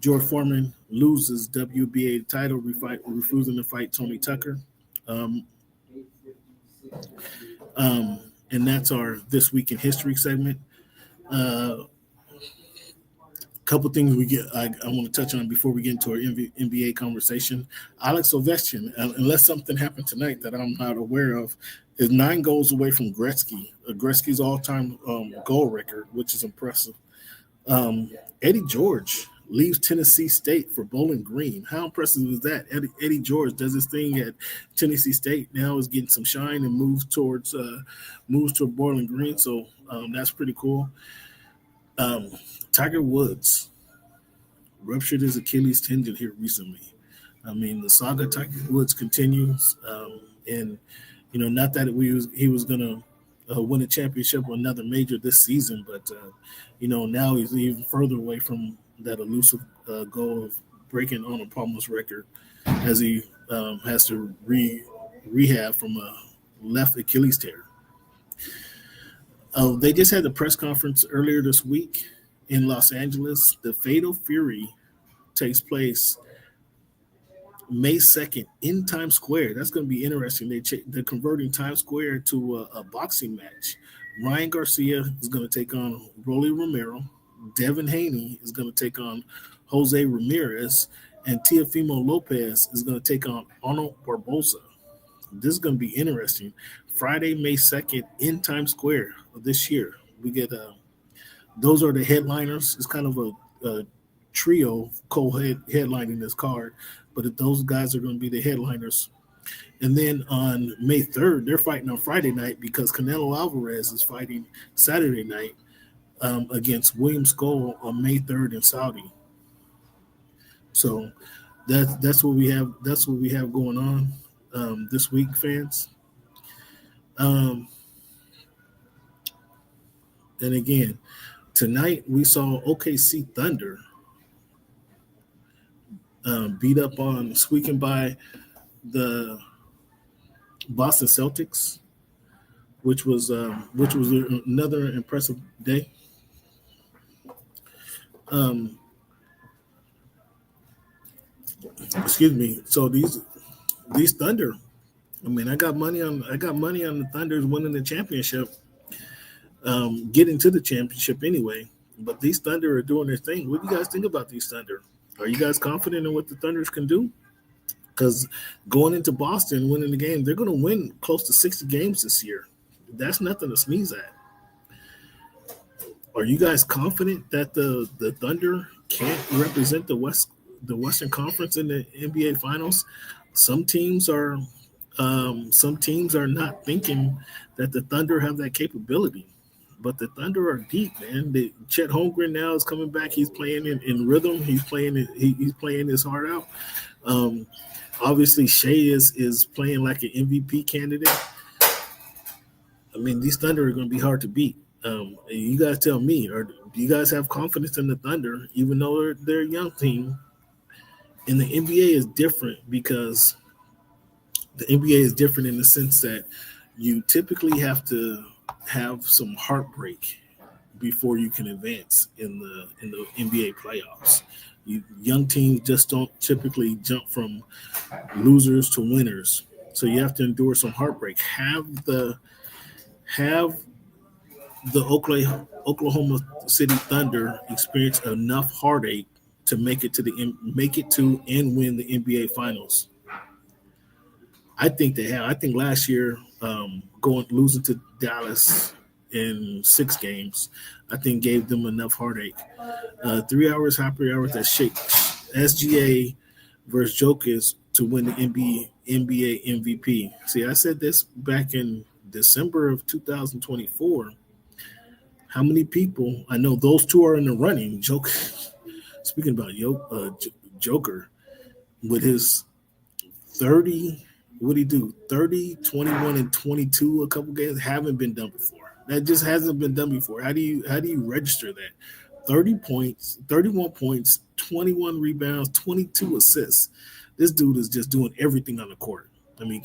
George Foreman loses WBA title, refusing to fight Tony Tucker. And that's our This Week in History segment. couple things I want to touch on before we get into our NBA conversation. Alex Ovechkin, unless something happened tonight that I'm not aware of, is 9 goals away from Gretzky's all-time goal record, which is impressive. Eddie George leaves Tennessee State for Bowling Green. How impressive is that? Eddie George does his thing at Tennessee State, now is getting some shine and moves toward Bowling Green. So that's pretty cool. Tiger Woods ruptured his Achilles tendon here recently. I mean, the saga Tiger Woods continues, and not that he was gonna win a championship or another major this season, but now he's even further away from that elusive goal of breaking Arnold Palmer's record as he has to rehab from a left Achilles tear. They just had the press conference earlier this week in Los Angeles. The Fatal Fury takes place May 2nd in Times Square. That's going to be interesting. They're converting Times Square to a boxing match. Ryan Garcia is going to take on Rolly Romero. Devin Haney is going to take on Jose Ramirez. And Teofimo Lopez is going to take on Arnold Barboza. This is going to be interesting. Friday, May 2nd in Times Square this year. We get those are the headliners. It's kind of a trio headlining this card, but those guys are going to be the headliners. And then on May 3rd, they're fighting on Friday night because Canelo Alvarez is fighting Saturday night against William Skull on May 3rd in Saudi. So that's what we have. That's what we have going on this week, fans. And again, tonight we saw OKC Thunder beat up on, squeaking by the Boston Celtics, which was another impressive day. Excuse me. So these Thunder, I mean, I got money on the Thunders winning the championship, getting to the championship anyway. But these Thunder are doing their thing. What do you guys think about these Thunder? Are you guys confident in what the Thunders can do? Because going into Boston, winning the game, they're going to win close to 60 games this year. That's nothing to sneeze at. Are you guys confident that the Thunder can't represent the Western Conference in the NBA Finals? Some teams are not thinking that the Thunder have that capability. But the Thunder are deep, man. Chet Holmgren now is coming back. He's playing in rhythm. He's playing his heart out. Obviously, Shea is playing like an MVP candidate. I mean, these Thunder are going to be hard to beat. You guys tell me, or do you guys have confidence in the Thunder, even though they're a young team? And the NBA is different because the NBA is different in the sense that you typically have to have some heartbreak before you can advance in the NBA playoffs. Young teams just don't typically jump from losers to winners, so you have to endure some heartbreak. Have the Oklahoma City Thunder experience enough heartache to make it to and win the NBA Finals? I think they have. I think last year, losing to Dallas in 6 games, I think gave them enough heartache. 3 hours, happy hours that shake SGA versus Jokic to win the NBA MVP. See, I said this back in December of 2024. How many people? I know those two are in the running. Joker. Speaking about Joker, with his 30. What do you do? 30, 21, and 22 a couple games haven't been done before. That just hasn't been done before. How do you register that? 30 points, 31 points, 21 rebounds, 22 assists. This dude is just doing everything on the court. I mean,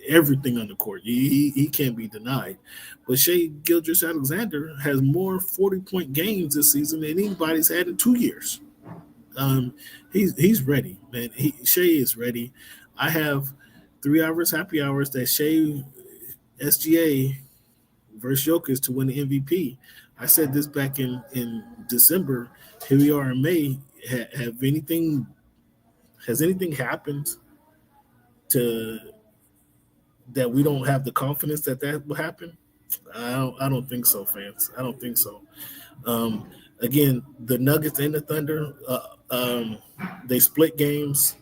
everything on the court. He can't be denied. But Shai Gilgeous-Alexander has more 40-point games this season than anybody's had in 2 years. He's ready, man. Shai is ready. I have 3 hours, happy hours that Shea SGA versus Jokic to win the MVP. I said this back in December. Here we are in May. Has anything happened to that we don't have the confidence that will happen? I don't think so, fans. I don't think so. Again, the Nuggets and the Thunder, they split games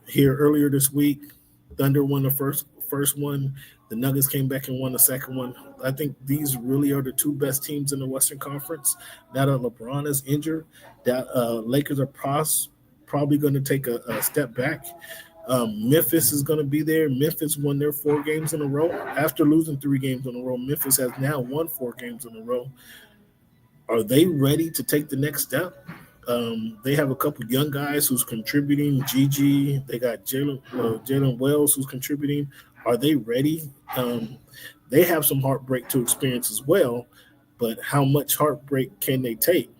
here earlier this week. Thunder won the first one. The Nuggets came back and won the second one. I think these really are the two best teams in the Western Conference. Now that LeBron is injured, that Lakers are probably going to take a step back. Memphis is going to be there. Memphis won their 4 games in a row. After losing 3 games in a row, Memphis has now won 4 games in a row. Are they ready to take the next step? They have a couple young guys who's contributing. Gigi, they got Jalen Wells who's contributing. Are they ready? They have some heartbreak to experience as well, but how much heartbreak can they take?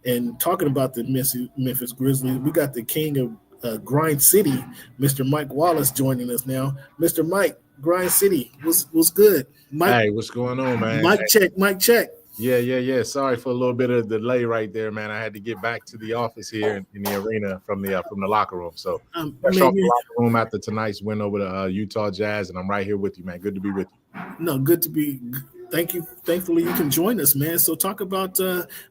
And talking about the Memphis Grizzlies, we got the king of Grind City, Mr. Mike Wallace, joining us now. Mr. Mike, Grind City, what's good? Mike, hey, what's going on, man? Mike check. Yeah. Sorry for a little bit of delay right there, man. I had to get back to the office here in the arena from the locker room. So fresh off the locker room after tonight's win over the Utah Jazz, and I'm right here with you, man. Good to be with you. No, good to be. Thank you. Thankfully, you can join us, man. So talk about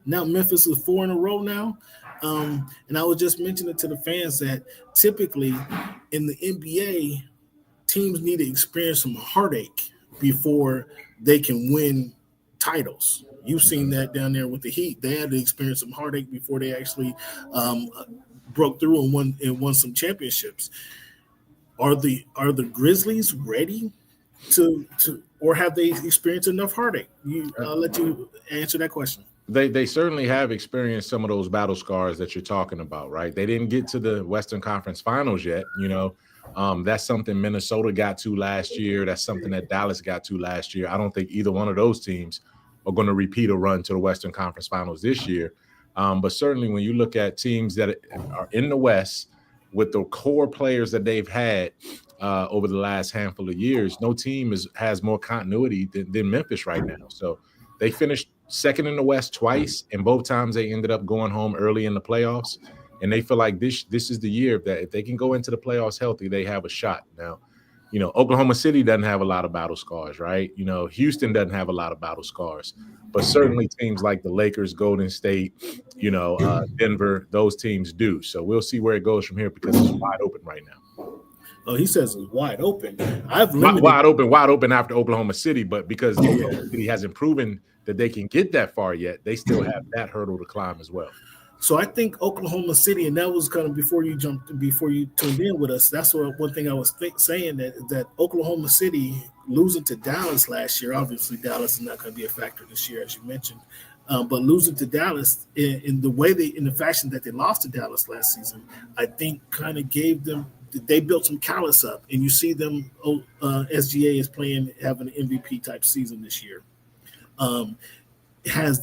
now Memphis is 4 in a row now. And I was just mentioning to the fans that typically in the NBA, teams need to experience some heartache before they can win titles. You've seen that down there with the Heat. They had to experience some heartache before they actually broke through and won some championships. Are the Grizzlies ready to or have they experienced enough heartache? I'll let you answer that question. They certainly have experienced some of those battle scars that you're talking about, right? They didn't get to the Western Conference Finals yet, you know. That's something Minnesota got to last year. That's something that Dallas got to last year. I don't think either one of those teams are going to repeat a run to the Western Conference Finals this year. But certainly when you look at teams that are in the West with the core players that they've had over the last handful of years, no team has more continuity than Memphis right now. So they finished second in the West twice, and both times they ended up going home early in the playoffs. And they feel like this is the year that if they can go into the playoffs healthy, they have a shot. Now, you know, Oklahoma City doesn't have a lot of battle scars, right? You know, Houston doesn't have a lot of battle scars, but certainly teams like the Lakers, Golden State, you know, Denver, those teams do. So we'll see where it goes from here because it's wide open right now. Oh, he says it's wide open. Wide open after Oklahoma City, but because Oklahoma City hasn't proven that they can get that far yet, they still have that hurdle to climb as well. So I think Oklahoma City, and that was kind of before you tuned in with us. That's one thing I was saying that Oklahoma City losing to Dallas last year. Obviously, Dallas is not going to be a factor this year, as you mentioned. But losing to Dallas in the fashion that they lost to Dallas last season, I think kind of gave them. They built some callus up, and you see them. SGA is having an MVP type season this year. Is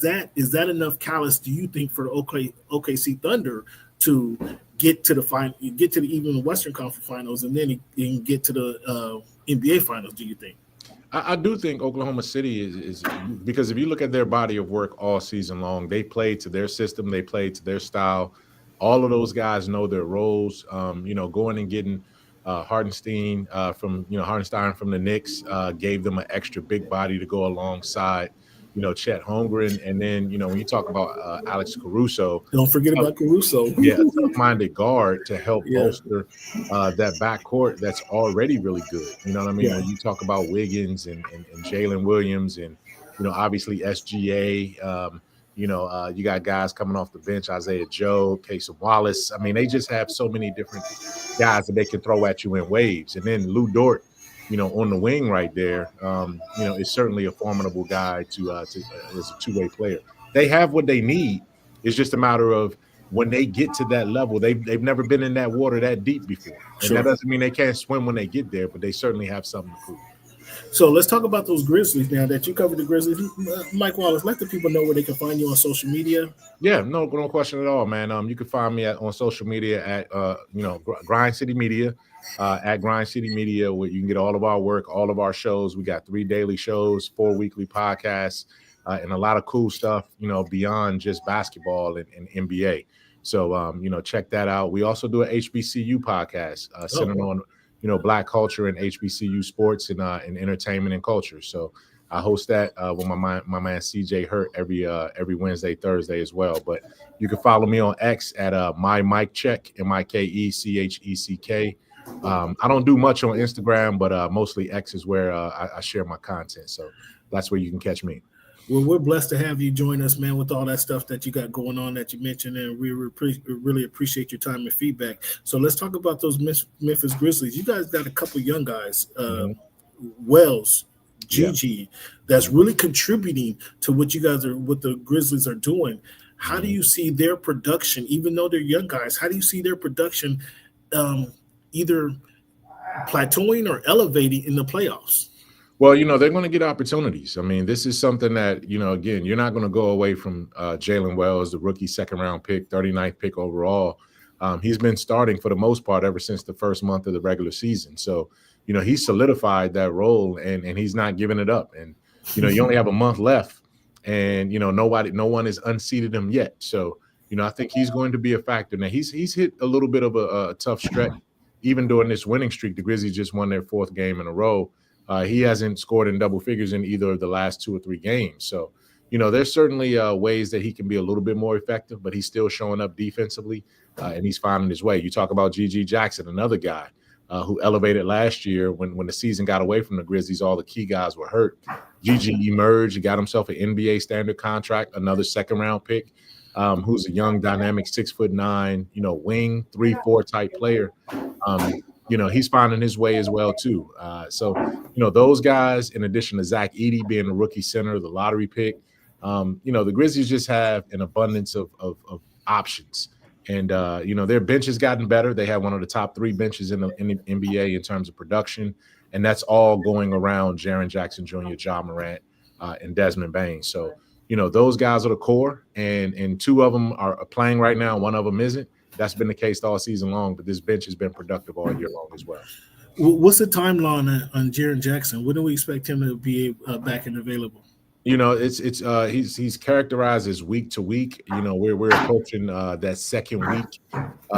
that enough callus, do you think, for the OKC Thunder to get to the even Western Conference Finals and then get to the NBA Finals? Do you think? I do think Oklahoma City is because if you look at their body of work all season long, they played to their system, they played to their style. All of those guys know their roles. You know, going and getting Hartenstein from the Knicks gave them an extra big body to go alongside. You know, Chet Holmgren, and then, you know, when you talk about Alex Caruso. Don't forget about Caruso. Yeah, a tough-minded guard to help bolster that backcourt that's already really good. You know what I mean? Yeah. When you talk about Wiggins and Jalen Williams and, you know, obviously SGA, you got guys coming off the bench, Isaiah Joe, Kasem Wallace. I mean, they just have so many different guys that they can throw at you in waves. And then Lou Dort, you know, on the wing right there, you know, is certainly a formidable guy as a two-way player. They have what they need. It's just a matter of when they get to that level. They've never been in that water that deep before. And that doesn't mean they can't swim when they get there, but they certainly have something to prove. So let's talk about those Grizzlies now that you covered the Grizzlies. Mike Wallace, let the people know where they can find you on social media. Yeah, no question at all, man. You can find me on social media at, Grind City Media. At Grind City Media, where you can get all of our work, all of our shows. We got 3 daily shows, 4 weekly podcasts. and a lot of cool stuff, beyond just basketball and NBA. So, check that out. We also do an HBCU podcast centered on, Black culture and HBCU sports and entertainment and culture. So I host that with my man CJ Hurt every Wednesday, Thursday as well. But you can follow me on X at my Mike Check, MIKECHECK. I don't do much on Instagram, but mostly X is where I share my content. So that's where you can catch me. Well, we're blessed to have you join us, man, with all that stuff that you got going on that you mentioned, and we really appreciate your time and feedback. So let's talk about those Memphis Grizzlies. You guys got a couple young guys, Wells, Gigi, that's really contributing to what the Grizzlies are doing. How do you see their production, even though they're young guys, how do you see their production either plateauing or elevating in the playoffs? Well, they're going to get opportunities. I mean, this is something that, again, you're not going to go away from Jalen Wells, the rookie second-round pick, 39th pick overall. He's been starting for the most part ever since the first month of the regular season. So, he solidified that role, and he's not giving it up. And, you only have a month left, and, no one has unseated him yet. So, I think he's going to be a factor. Now, he's hit a little bit of a tough stretch. Even during this winning streak, the Grizzlies just won their 4th game in a row. He hasn't scored in double figures in either of the last 2 or 3 games. So, there's certainly ways that he can be a little bit more effective, but he's still showing up defensively, and he's finding his way. You talk about G.G. Jackson, another guy who elevated last year when the season got away from the Grizzlies. All the key guys were hurt. G.G. emerged. He got himself an NBA standard contract, another second-round pick, who's a young, dynamic 6'9", wing, 3-4 type player. He's finding his way as well, too. So, those guys, in addition to Zach Edey being a rookie center, the lottery pick, the Grizzlies just have an abundance of options. And, their bench has gotten better. They have one of the top 3 benches in the NBA in terms of production. And that's all going around Jaren Jackson Jr., John Morant, and Desmond Bane. So, those guys are the core. And 2 of them are playing right now. One of them isn't. That's been the case all season long, but this bench has been productive all year long as well. What's the timeline on Jaren Jackson? When do we expect him to be back and available? He's characterized as week to week. We're approaching that second week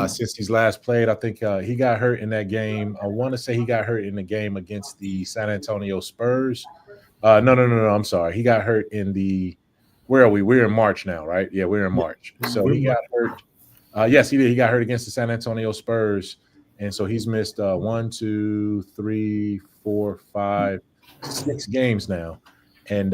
since he's last played. I think he got hurt in that game. I want to say he got hurt in the game against the San Antonio Spurs. No. I'm sorry. He got hurt in the – where are we? We're in March now, right? Yeah, we're in March. So he got hurt. Yes, he did. He got hurt against the San Antonio Spurs, and so he's missed 1, 2, 3, 4, 5, 6 games now. And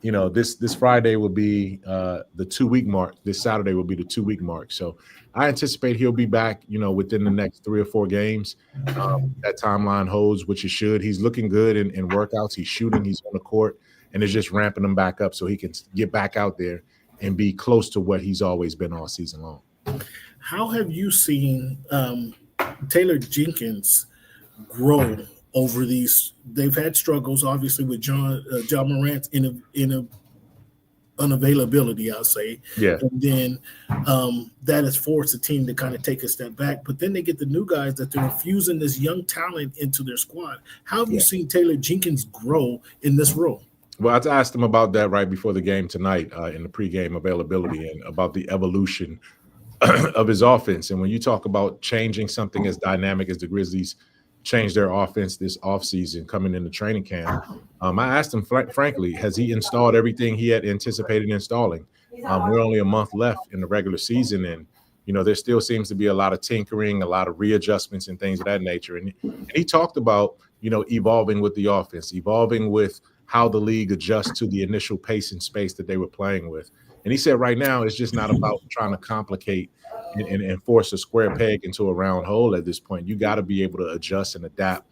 this Friday will be the 2-week mark. This Saturday will be the 2-week mark. So I anticipate he'll be back, within the next 3 or 4 games. That timeline holds, which it should. He's looking good in workouts. He's shooting. He's on the court, and it's just ramping him back up so he can get back out there and be close to what he's always been all season long. How have you seen Taylor Jenkins grow over these? They've had struggles, obviously, with John Morant in unavailability, I'll say. Yeah. And then that has forced the team to kind of take a step back. But then they get the new guys that they're infusing this young talent into their squad. How have you seen Taylor Jenkins grow in this role? Well, I asked him about that right before the game tonight in the pregame availability and about the evolution of his offense. And when you talk about changing something as dynamic as the Grizzlies changed their offense this offseason coming into training camp, I asked him, frankly, has he installed everything he had anticipated installing? We're only a month left in the regular season, and there still seems to be a lot of tinkering, a lot of readjustments and things of that nature. And he talked about, evolving with the offense, evolving with how the league adjusts to the initial pace and space that they were playing with. And he said right now it's just not about trying to complicate and force a square peg into a round hole at this point. You got to be able to adjust and adapt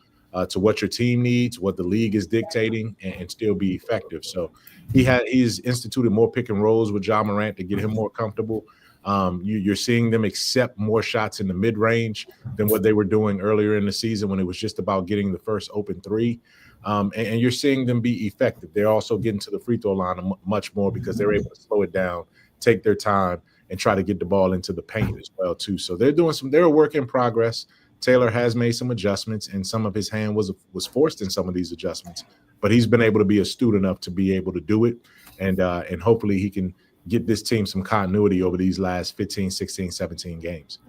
to what your team needs, what the league is dictating, and still be effective. So he's instituted more pick and rolls with John Morant to get him more comfortable. You're seeing them accept more shots in the mid-range than what they were doing earlier in the season when it was just about getting the first open 3. And you're seeing them be effective. They're also getting to the free throw line much more because they're able to slow it down, take their time, and try to get the ball into the paint as well, too. So they're a work in progress. Taylor has made some adjustments, and some of his hand was forced in some of these adjustments, but he's been able to be astute enough to be able to do it. and hopefully he can get this team some continuity over these last 15, 16, 17 games.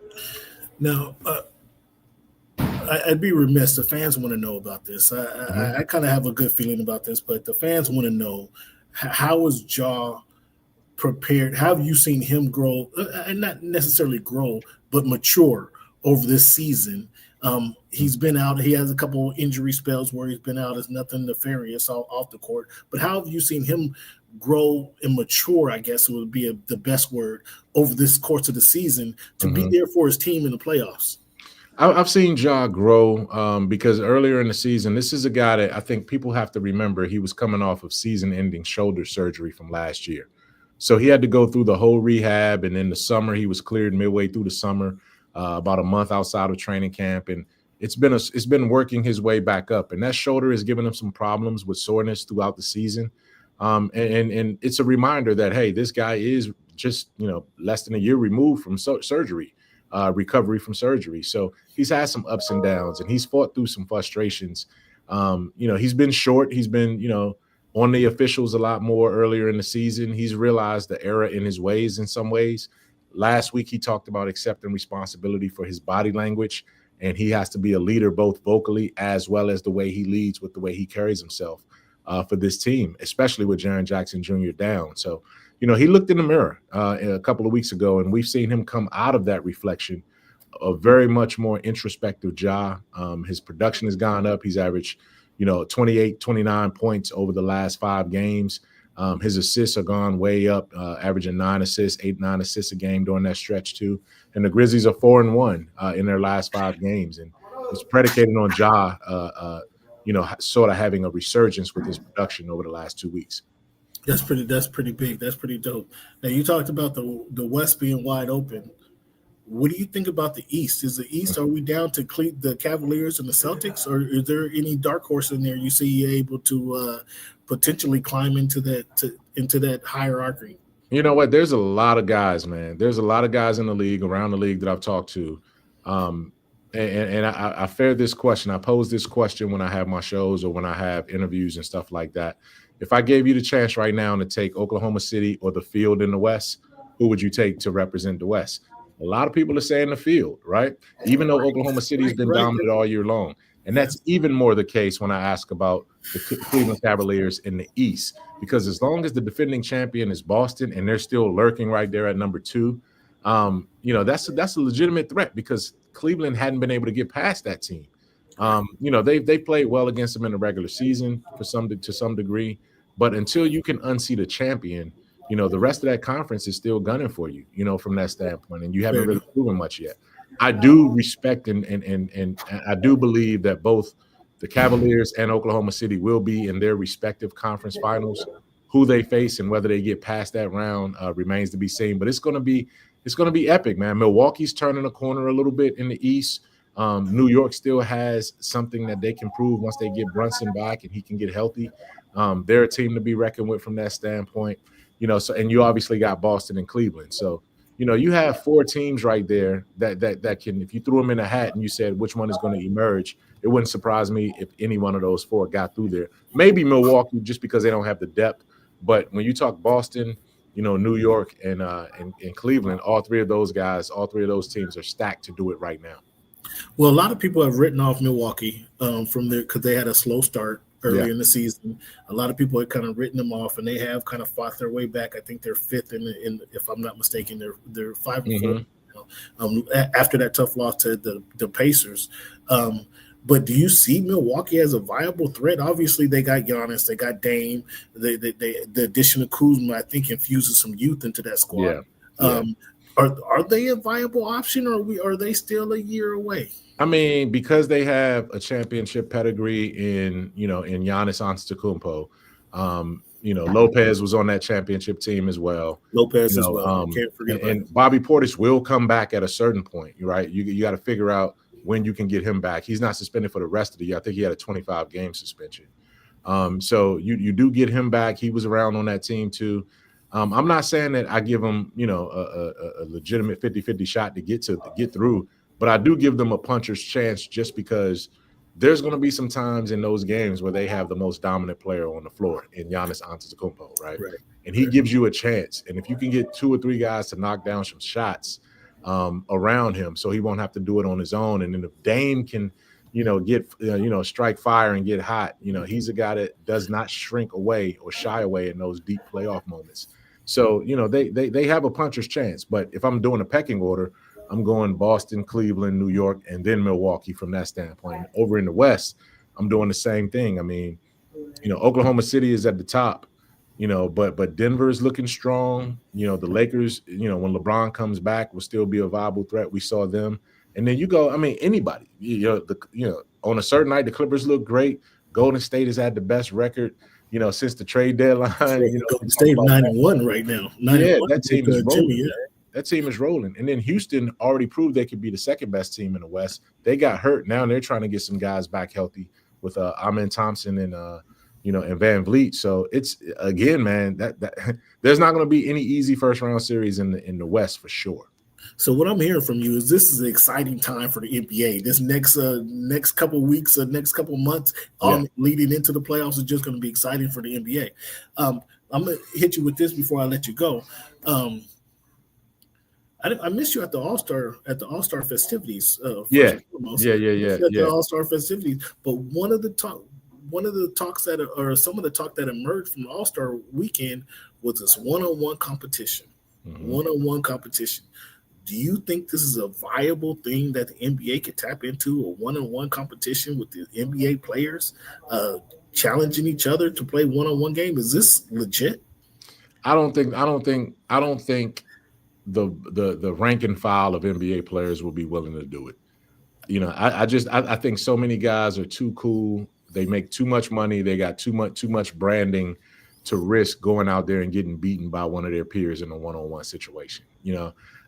Now, I'd be remiss. The fans want to know about this. I kind of have a good feeling about this, but the fans want to know, how is Ja prepared? How have you seen him grow, and not necessarily grow, but mature over this season? He's been out. He has a couple injury spells where he's been out. It's nothing nefarious off the court. But how have you seen him grow and mature, I guess it would be the best word, over this course of the season to be there for his team in the playoffs? I've seen Ja grow because earlier in the season, this is a guy that I think people have to remember. He was coming off of season-ending shoulder surgery from last year. So he had to go through the whole rehab, and in the summer, he was cleared midway through the summer, about a month outside of training camp, and it's been working his way back up. And that shoulder is giving him some problems with soreness throughout the season. And it's a reminder that, hey, this guy is just, less than a year removed from surgery, recovery from surgery. So he's had some ups and downs, and he's fought through some frustrations. He's been short. He's been, on the officials a lot more earlier in the season. He's realized the error in his ways in some ways. Last week, he talked about accepting responsibility for his body language, and he has to be a leader both vocally as well as the way he leads with the way he carries himself for this team, especially with Jaren Jackson Jr. down. So, he looked in the mirror a couple of weeks ago, and we've seen him come out of that reflection a very much more introspective Ja. His production has gone up. He's averaged 28, 29 points over the last 5 games. His assists are gone way up, averaging 9 assists, 9 assists a game during that stretch too. And the Grizzlies are 4-1 in their last 5 games. And it's predicated on Ja, sort of having a resurgence with his production over the last 2 weeks. That's pretty big. That's pretty dope. Now, you talked about the West being wide open. What do you think about the East? Is the East, are we down to the Cavaliers and the Celtics, or is there any dark horse in there you see able to potentially climb into that hierarchy? You know what? There's a lot of guys, man. There's a lot of guys in the league, around the league, that I've talked to. And I fair this question. I pose this question when I have my shows or when I have interviews and stuff like that. If I gave you the chance right now to take Oklahoma City or the Field in the West, who would you take to represent the West? A lot of people are saying the Field, right? Even though Oklahoma City has been dominant all year long. And that's even more the case when I ask about the Cleveland Cavaliers in the East, because as long as the defending champion is Boston and they're still lurking right there at number 2, that's a legitimate threat, because Cleveland hadn't been able to get past that team. They played well against them in the regular season to some degree, but until you can unseat a champion, the rest of that conference is still gunning for you, from that standpoint, and you haven't really proven much yet. I do respect and I do believe that both the Cavaliers and Oklahoma City will be in their respective conference finals. Who they face and whether they get past that round remains to be seen. But it's going to be epic, man. Milwaukee's turning a corner a little bit in the East. New York still has something that they can prove once they get Brunson back and he can get healthy. They're a team to be reckoned with from that standpoint. So, and you obviously got Boston and Cleveland. So, you have 4 teams right there that can, if you threw them in a hat and you said which one is going to emerge, it wouldn't surprise me if any one of those 4 got through there. Maybe Milwaukee, just because they don't have the depth. But when you talk Boston, New York and Cleveland, all 3 of those teams are stacked to do it right now. Well, a lot of people have written off Milwaukee from there because they had a slow start early in the season. A lot of people have kind of written them off, and they have kind of fought their way back. I think they're 5th in if I'm not mistaken, they're 5-4 after that tough loss to the Pacers. But do you see Milwaukee as a viable threat? Obviously, they got Giannis, they got Dame. The addition of Kuzma, I think, infuses some youth into that squad. Are they a viable option, or are they still a year away? I mean, because they have a championship pedigree in Giannis Antetokounmpo. Lopez was on that championship team as well. Lopez as well. Can't forget about and Bobby Portis will come back at a certain point, right? You got to figure out when you can get him back. He's not suspended for the rest of the year. I think he had a 25-game suspension. So you do get him back. He was around on that team too. I'm not saying that I give them, a legitimate 50-50 shot to get through, but I do give them a puncher's chance just because there's going to be some times in those games where they have the most dominant player on the floor in Giannis Antetokounmpo, right? and he gives you a chance. And if you can get 2 or 3 guys to knock down some shots around him, so he won't have to do it on his own. And then if Dame can, get strike fire and get hot, he's a guy that does not shrink away or shy away in those deep playoff moments. So they have a puncher's chance. But if I'm doing a pecking order, I'm going Boston, Cleveland, New York, and then Milwaukee from that standpoint. Over in the West, I'm doing the same thing. I mean, Oklahoma City is at the top, but Denver is looking strong. The Lakers, when LeBron comes back, will still be a viable threat. We saw them. And then you go, I mean, anybody, on a certain night, the Clippers look great. Golden State has had the best record, since the trade deadline. Golden State 9-1 right now. 9-1 yeah, that team is rolling. Jimmy, yeah. That team is rolling. And then Houston already proved they could be the second best team in the West. They got hurt. Now they're trying to get some guys back healthy with Amen Thompson and and Van Vliet. So it's, again, man, that there's not going to be any easy first round series in the West for sure. So what I'm hearing from you is this is an exciting time for the NBA. This next couple weeks or next couple months leading into the playoffs is just going to be exciting for the NBA. I'm going to hit you with this before I let you go. I missed you at the All-Star festivities. The All-Star festivities. But some of the talk that emerged from the All-Star weekend was this one-on-one competition. Mm-hmm. One-on-one competition. Do you think this is a viable thing that the NBA could tap into, a one-on-one competition with the NBA players challenging each other to play one-on-one game? Is this legit? I don't think the rank and file of NBA players will be willing to do it. I think so many guys are too cool. They make too much money. They got too much branding to risk going out there and getting beaten by one of their peers in a one-on-one situation.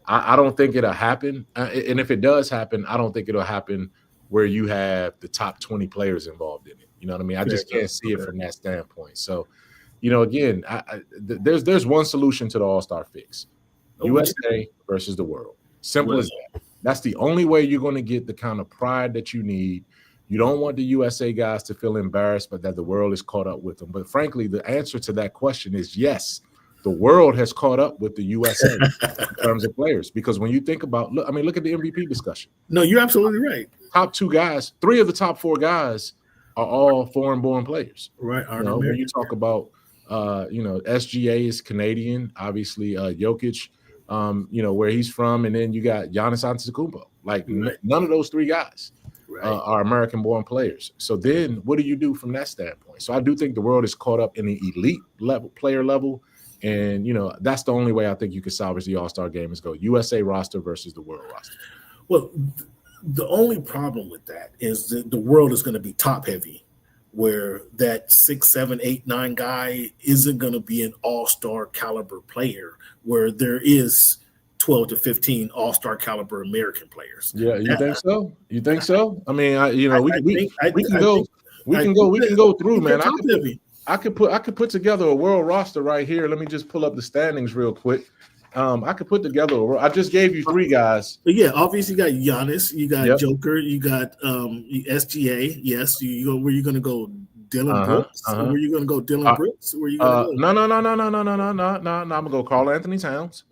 I don't think it'll happen. And if it does happen, I don't think it'll happen where you have the top 20 players involved in it. You know what I mean? I just can't see it from that standpoint. So, again, there's one solution to the All-Star fix. USA versus the world. Simple as that. That's the only way you're going to get the kind of pride that you need. You don't want the USA guys to feel embarrassed, but that the world is caught up with them. But frankly, the answer to that question is yes. The world has caught up with the USA in terms of players. Because when you think about, look at the MVP discussion. No, you're absolutely right. Top 2 guys, 3 of the top 4 guys are all foreign-born players. Right. When you talk about, SGA is Canadian, obviously Jokic, where he's from, and then you got Giannis Antetokounmpo. None of those 3 guys are American-born players. So then what do you do from that standpoint? So I do think the world is caught up in the elite player level. And, that's the only way I think you can salvage the All-Star game is go USA roster versus the world roster. Well, the only problem with that is that the world is going to be top-heavy, where that 6, 7, 8, 9 guy isn't going to be an all-star caliber player, where there is 12 to 15 all-star caliber American players. Yeah, you think so? You think so? I mean, we can go through, man. I could put together a world roster right here. Let me just pull up the standings real quick. I could put together I just gave you 3 guys. But yeah, obviously you got Giannis, you got Joker, you got SGA. Yes, where you gonna go? Dylan Brooks? Where you gonna go? Dylan Brooks? Where you gonna go? No. I'm gonna go Karl Anthony Towns.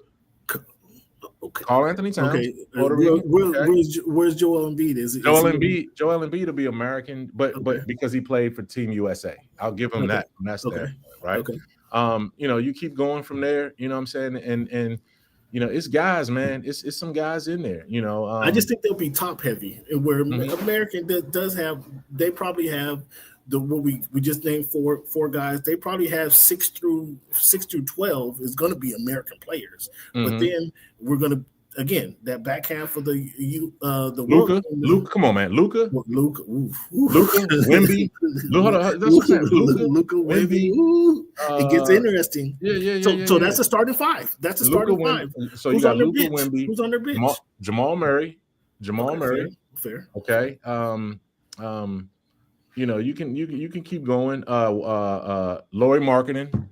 Okay. Karl Anthony Towns. Okay. Where's Joel Embiid? Joel Embiid will be American, but because he played for Team USA, I'll give him that from that standpoint, right? Okay. You keep going from there. You know what I'm saying? And it's guys, man. It's some guys in there. I just think they'll be top heavy. Where American does have, they probably have what we just named four guys. They probably have 6 through 12 is going to be American players. But then we're going to, again, that back half of the Luka. Come on, man, Luka, Wemby, Luka, Wemby. It gets interesting. So that's a starting 5. That's a starting 5. So you got Luka, Wemby. Who's on their bench? Jamal Murray. Fair. Okay. You can keep going. Lauri Markkanen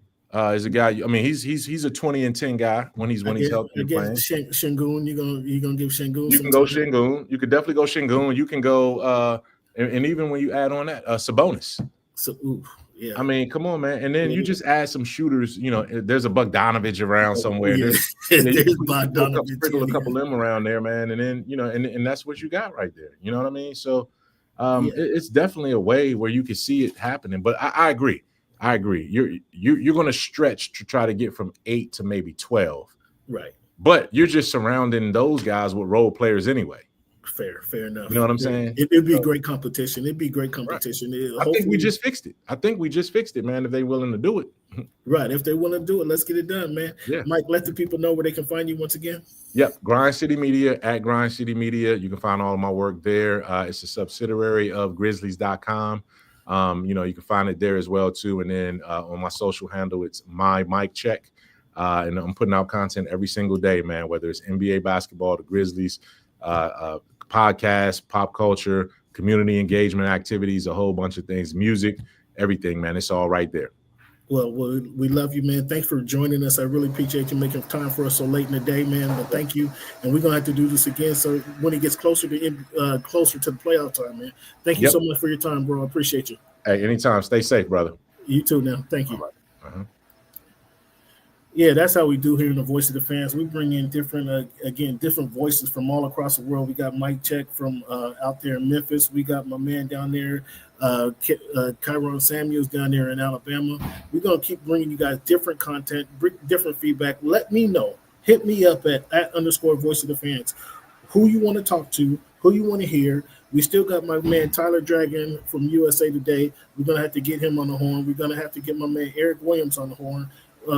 is a guy. I mean, he's a 20-10 guy when he's healthy and playing. Şengün, you gonna give Şengün? You can go Şengün. You could definitely go Şengün. You can go, and even when you add on that, Sabonis. So, Yeah. I mean, come on, man. And then you just add some shooters. You know, there's a Bogdanovich around somewhere. Yeah. There's sprinkle a couple of them around there, man. And then, and that's what you got right there. You know what I mean? So it's definitely a way where you can see it happening. But I agree. You're going to stretch to try to get from 8 to maybe 12. Right. But you're just surrounding those guys with role players anyway. Fair enough. You know what I'm saying? It'd be great competition. Right. I think we just fixed it, man, if they're willing to do it. Right. If they want to do it, let's get it done, man. Yeah. Mike, let the people know where they can find you once again. Yep. Grind City Media, at Grind City Media. You can find all of my work there. It's a subsidiary of Grizzlies.com. You can find it there as well, too. And then on my social handle, it's my Mike Check. And I'm putting out content every single day, man, whether it's NBA basketball, the Grizzlies, podcasts, pop culture, community engagement activities, a whole bunch of things, music, everything, man. It's all right there. Well, we love you, man. Thanks for joining us. I really appreciate you making time for us so late in the day, man. But thank you. And we're going to have to do this again. So when it gets closer to the playoff time, man. Thank you so much for your time, bro. I appreciate you. Hey, anytime. Stay safe, brother. You too now. Thank you. All right. Yeah, that's how we do here in the Voice of the Fans. We bring in different voices from all across the world. We got Mike Check from out there in Memphis. We got my man down there, Kyron Samuels down there in Alabama. We're going to keep bringing you guys different content, different feedback. Let me know. Hit me up at _Voice of the Fans. Who you want to talk to, who you want to hear. We still got my man Tyler Dragon from USA Today. We're going to have to get him on the horn. We're going to have to get my man Eric Williams on the horn.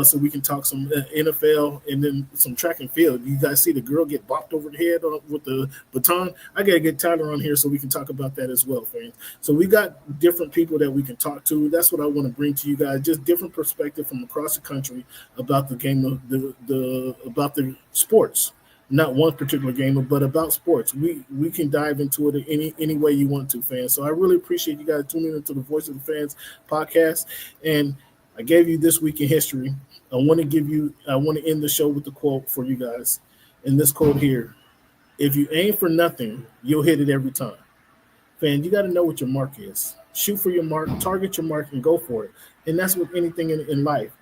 So we can talk some NFL and then some track and field. You guys see the girl get bopped over the head with the baton? I got to get Tyler on here so we can talk about that as well, fans. So we got different people that we can talk to. That's what I want to bring to you guys, just different perspective from across the country about the game of about the sports. Not one particular game, but about sports. We can dive into it any way you want to, fans. So I really appreciate you guys tuning into the Voice of the Fans podcast. And I gave you this week in history. I want to end the show with the quote for you guys. And this quote here: if you aim for nothing, you'll hit it every time. Fan, you got to know what your mark is. Shoot for your mark, target your mark, and go for it. And that's with anything in life.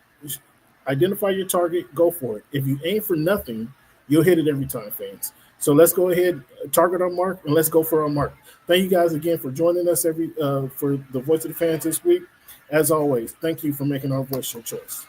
Identify your target, go for it. If you aim for nothing, you'll hit it every time, fans. So let's go ahead, target our mark, and let's go for our mark. Thank you guys again for joining us for the Voice of the Fans this week. As always, thank you for making our voice your choice.